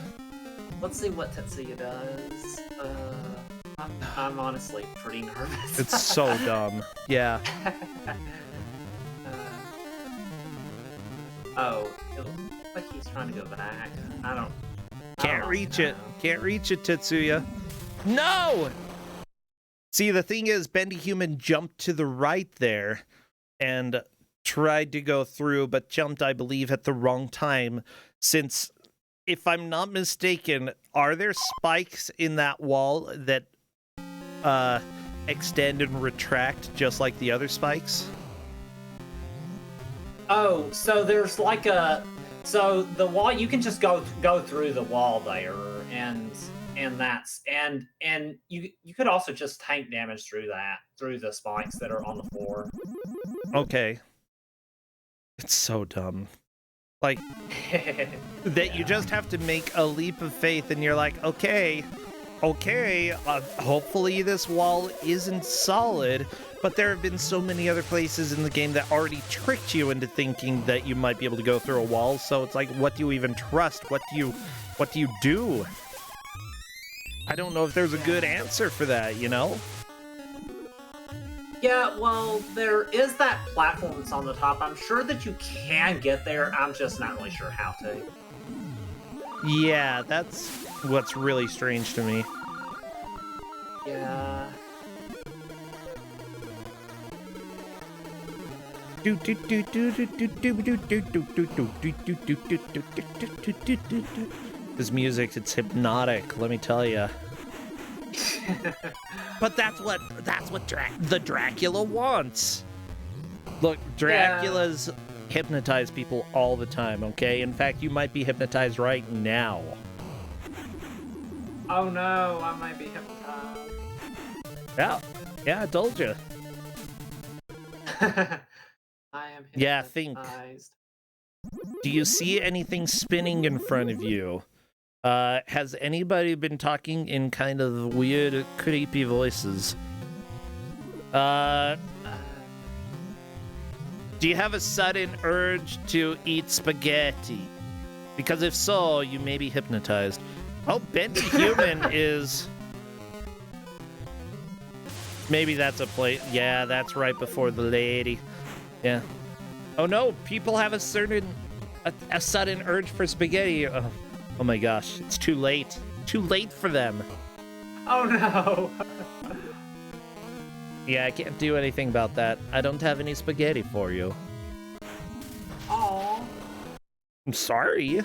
Let's see what Tetsuya does. I'm honestly pretty nervous.
It's so dumb. Yeah.
It looks like he's trying to go back.
Can't reach it. Can't reach it, Tetsuya. No! See, the thing is, Bendy Human jumped to the right there and tried to go through, but jumped, I believe, at the wrong time. Since, if I'm not mistaken, are there spikes in that wall that extend and retract just like the other spikes?
Oh, so there's like so the wall, you can just go through the wall there, and you could also just tank damage through the spikes that are on the floor.
Okay. It's so dumb. Like, that you just have to make a leap of faith, and you're like, okay, okay, hopefully this wall isn't solid, but there have been so many other places in the game that already tricked you into thinking that you might be able to go through a wall, so it's like, what do you even trust? What do you do? I don't know if there's a good answer for that, you know?
Yeah, well, there is that platform that's on the top. I'm sure that you can get there. I'm just not really sure how to.
Yeah, that's what's really strange to me.
Yeah.
This music, it's hypnotic, let me tell you. But that's what the Dracula wants. Look, Dracula's hypnotize people all the time, okay? In fact, you might be hypnotized right now.
Oh no, I might be hypnotized.
Yeah, I told you.
I am hypnotized.
Yeah, think. Do you see anything spinning in front of you? Has anybody been talking in kind of weird, creepy voices? Do you have a sudden urge to eat spaghetti? Because if so, you may be hypnotized. Oh, Bendy Human is... Maybe that's a plate. Yeah, that's right before the lady. Yeah. Oh no, people have a sudden urge for spaghetti. Oh my gosh, it's too late. Too late for them.
Oh no.
Yeah, I can't do anything about that. I don't have any spaghetti for you.
Aww.
I'm sorry.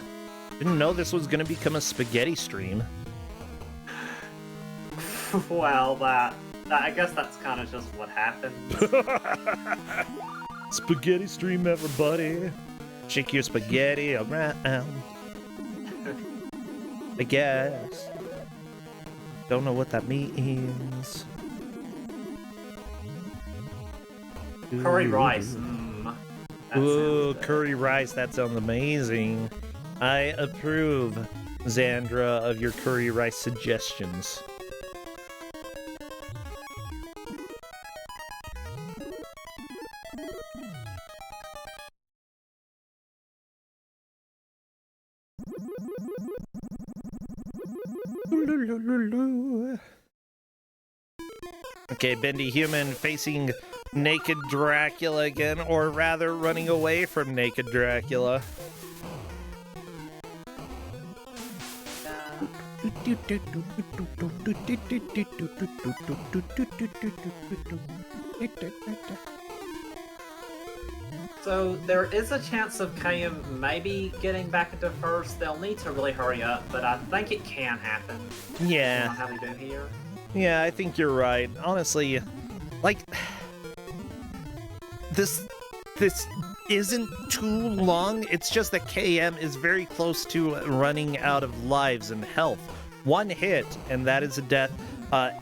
Didn't know this was gonna become a spaghetti stream.
Well, I guess that's kind of just what happens.
Spaghetti stream, everybody. Shake your spaghetti around. I guess. Don't know what that means.
Curry rice.
Ooh, curry rice. That sounds amazing. I approve, Xandra, of your curry rice suggestions. Okay, Bendy Human facing naked Dracula again, or rather running away from naked Dracula.
So there is a chance of KM maybe getting back into first. They'll need to really hurry up, but I think it can happen.
Yeah.
How we do here.
Yeah, I think you're right. Honestly, like, this isn't too long. It's just that KM is very close to running out of lives and health. One hit, and that is a death.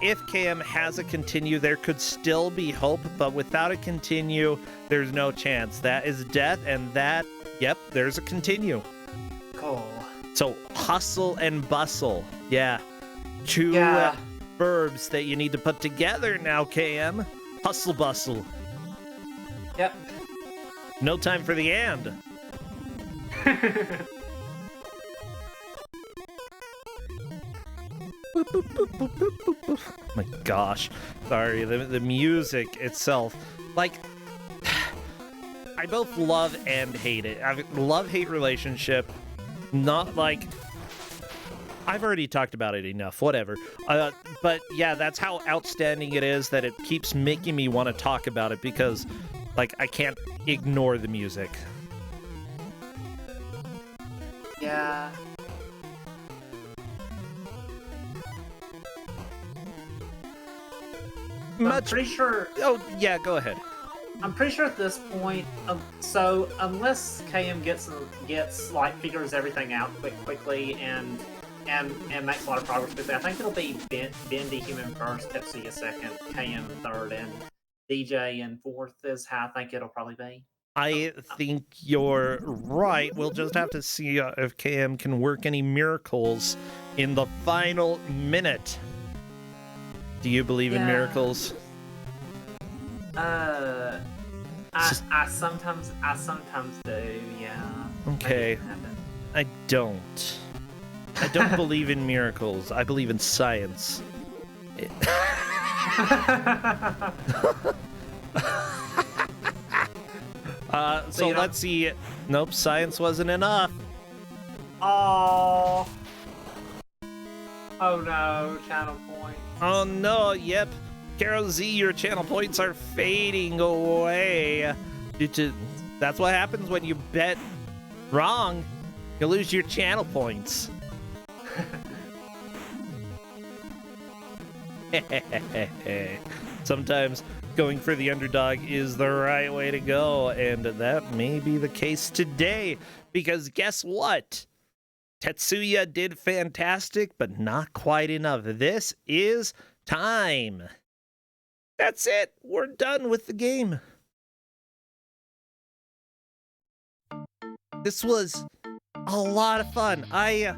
If KM has a continue, there could still be hope, but without a continue, there's no chance. That is death, and that, yep, there's a continue.
Cool.
So, hustle and bustle. Yeah. Two verbs that you need to put together now, KM. Hustle bustle.
Yep.
No time for the and. My gosh. Sorry, the music itself. Like, I both love and hate it. I have a love-hate relationship. Not like... I've already talked about it enough, whatever. But yeah, that's how outstanding it is that it keeps making me want to talk about it because, like, I can't ignore the music.
Yeah. I'm pretty sure...
Oh, yeah, go ahead.
I'm pretty sure at this point, so unless KM gets like figures everything out quickly and makes a lot of progress quickly, I think it'll be Bendy Human first, Pepsi a second, KM third, and DJ in fourth is how I think it'll probably be.
I think you're right. We'll just have to see if KM can work any miracles in the final minute. Do you believe in miracles?
I sometimes do, yeah.
Okay. I don't. I don't believe in miracles. I believe in science. So let's see. Nope, science wasn't enough.
Oh no, channel point.
Oh no, yep. Carol Z, your channel points are fading away. That's what happens when you bet wrong. You lose your channel points. Sometimes going for the underdog is the right way to go, and that may be the case today, because guess what? Tetsuya did fantastic, but not quite enough. This is time. That's it. We're done with the game. This was a lot of fun. I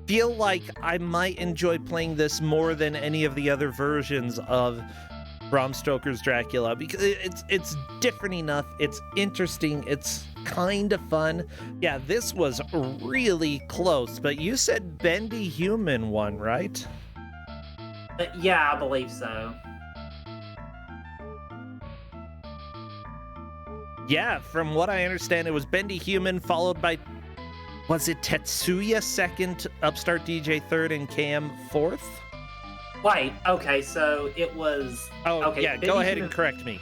feel like I might enjoy playing this more than any of the other versions of Bram Stoker's Dracula, because it's different enough, it's interesting, it's kind of fun. Yeah, this was really close, but you said Bendy Human won, right?
Yeah, I believe so.
Yeah, from what I understand, it was Bendy Human, followed by, was it Tetsuya second, Upstart DJ third, and KM fourth?
Wait, okay, so it was...
Oh,
okay,
yeah,
Bendy
go ahead
Human...
and correct me.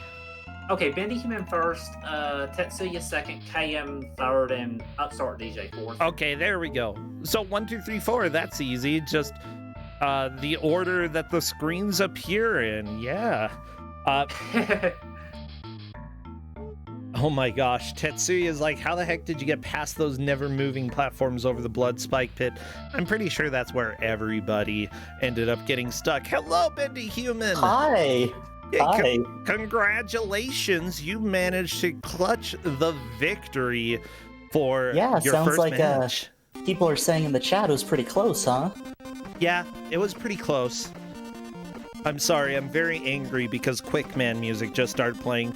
Okay, Bendy Human first, Tetsuya second, KM third, and Upstart DJ fourth.
Okay, there we go. So 1, 2, 3, 4, that's easy. Just the order that the screens appear in, yeah. Oh my gosh, Tetsuya is like, how the heck did you get past those never-moving platforms over the blood spike pit? I'm pretty sure that's where everybody ended up getting stuck. Hello, Bendy Human!
Hi!
Hey,
Hi!
Congratulations, you managed to clutch the victory for your
sounds
first
like
match.
People are saying in the chat it was pretty close, huh?
Yeah, it was pretty close. I'm sorry, I'm very angry because Quickman music just started playing.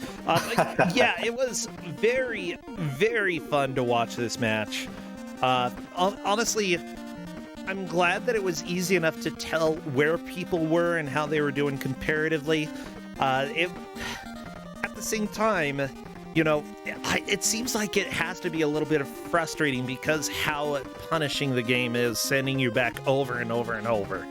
Yeah, it was very, very fun to watch this match. Honestly, I'm glad that it was easy enough to tell where people were and how they were doing comparatively. At the same time, you know, it seems like it has to be a little bit frustrating because how punishing the game is, sending you back over and over and over.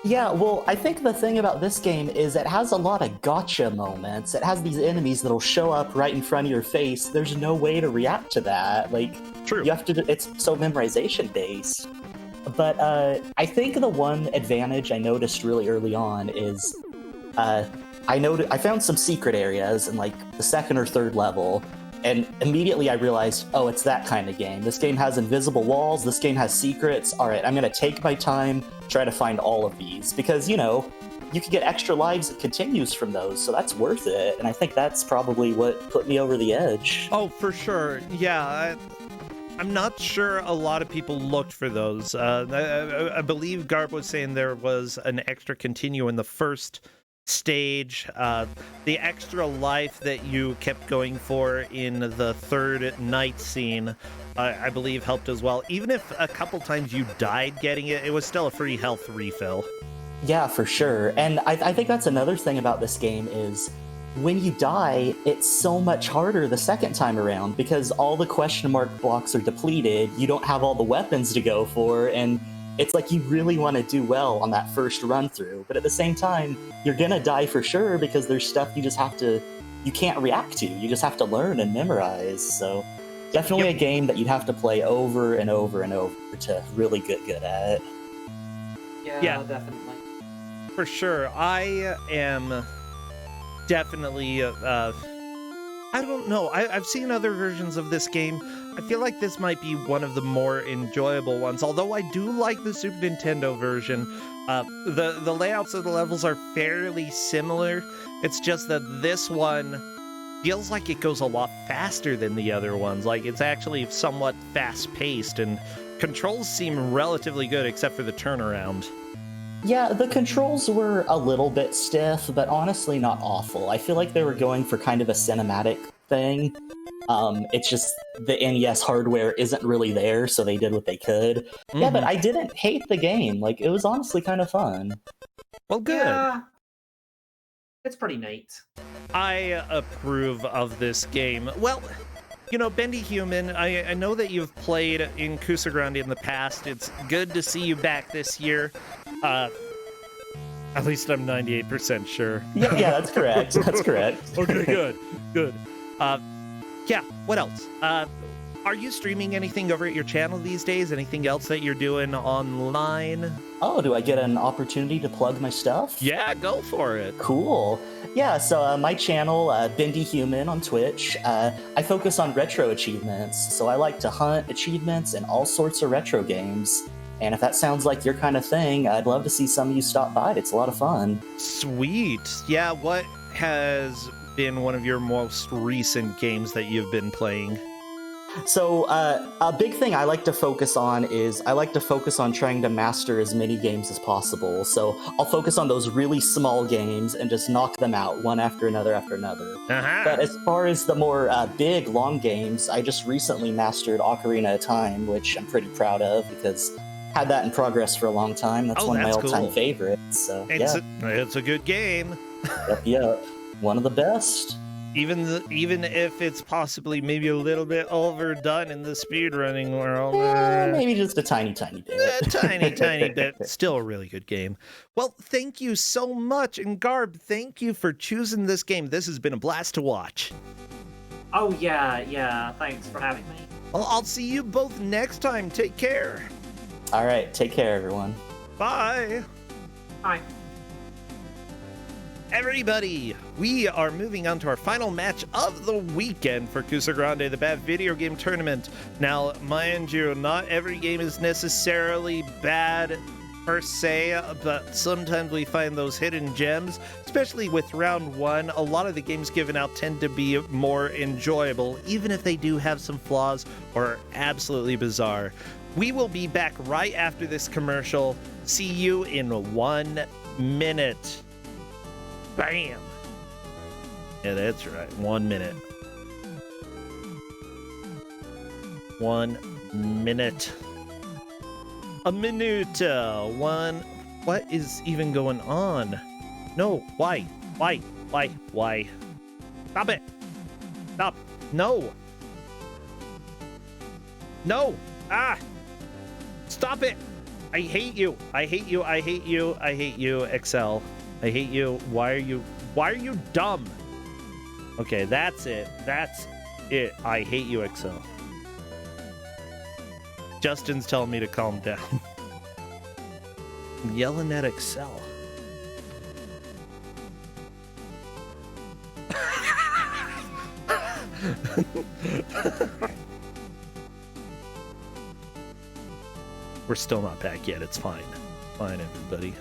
Yeah, well, I think the thing about this game is it has a lot of gotcha moments. It has these enemies that'll show up right in front of your face. There's no way to react to that. Like,
True.
You have to. It's so memorization based. But I think the one advantage I noticed really early on is I found some secret areas in like the second or third level. And immediately I realized, oh, it's that kind of game. This game has invisible walls, this game has secrets. All right, I'm going to take my time, try to find all of these. Because, you know, you can get extra lives that continues from those, so that's worth it. And I think that's probably what put me over the edge.
Oh, for sure. Yeah, I'm not sure a lot of people looked for those. I believe Garb was saying there was an extra continue in the first stage. The extra life that you kept going for in the third night scene, I believe helped as well. Even if a couple times you died getting it, it was still a free health refill.
Yeah, for sure. And I think that's another thing about this game is when you die, it's so much harder the second time around because all the question mark blocks are depleted, you don't have all the weapons to go for, and it's like you really want to do well on that first run through, but at the same time, you're gonna die for sure because there's stuff you can't react to. You just have to learn and memorize. So definitely a game that you'd have to play over and over and over to really get good at.
Yeah, definitely.
For sure. I am definitely, I don't know. I've seen other versions of this game. I feel like this might be one of the more enjoyable ones, although I do like the Super Nintendo version. The layouts of the levels are fairly similar. It's just that this one feels like it goes a lot faster than the other ones. Like, it's actually somewhat fast-paced, and controls seem relatively good except for the turnaround.
Yeah, the controls were a little bit stiff, but honestly not awful. I feel like they were going for kind of a cinematic thing. It's just the NES hardware isn't really there, so they did what they could.
Mm-hmm.
Yeah, but I didn't hate the game. Like, it was honestly kind of fun.
Well, good.
Yeah, it's pretty neat.
I approve of this game. Well, you know, Bendy Human, I know that you've played in Kuso6rande in the past. It's good to see you back this year. At least I'm 98% sure.
Yeah, that's correct. That's correct.
Okay, good. Yeah, what else? Are you streaming anything over at your channel these days? Anything else that you're doing online?
Oh, do I get an opportunity to plug my stuff?
Yeah, go for it.
Cool. Yeah, so my channel, Bendy Human on Twitch, I focus on retro achievements. So I like to hunt achievements in all sorts of retro games. And if that sounds like your kind of thing, I'd love to see some of you stop by. It's a lot of fun.
Sweet. Yeah, what has been one of your most recent games that you've been playing?
So a big thing I like to focus on is I like to focus on trying to master as many games as possible. So I'll focus on those really small games and just knock them out one after another after another.
Uh-huh.
But as far as the more big, long games, I just recently mastered Ocarina of Time, which I'm pretty proud of because I had that in progress for a long time. That's one of my all-time
cool.
favorites. So,
It's a good game.
Yep. One of the best.
Even if it's possibly maybe a little bit overdone in the speedrunning world.
Maybe just a tiny bit.
Tiny bit. Still a really good game. Well, thank you so much. And Garb, thank you for choosing this game. This has been a blast to watch.
Oh, yeah. Thanks for having me.
Well, I'll see you both next time. Take care.
All right, take care, everyone.
Bye.
Bye.
Everybody, we are moving on to our final match of the weekend for Kuso6rande, the Bad Video Game Tournament. Now, mind you, not every game is necessarily bad per se, but sometimes we find those hidden gems, especially with round one. A lot of the games given out tend to be more enjoyable, even if they do have some flaws or are absolutely bizarre. We will be back right after this commercial. See you in 1 minute. Bam! Yeah, that's right. 1 minute. 1 minute. A minute. What is even going on? No, why? Stop it! Stop! No! Stop it! I hate you, Excel. I hate you. Why are you dumb? Okay, that's it. I hate you, Excel. Justin's telling me to calm down. I'm yelling at Excel. We're still not back yet. It's fine. Fine, everybody.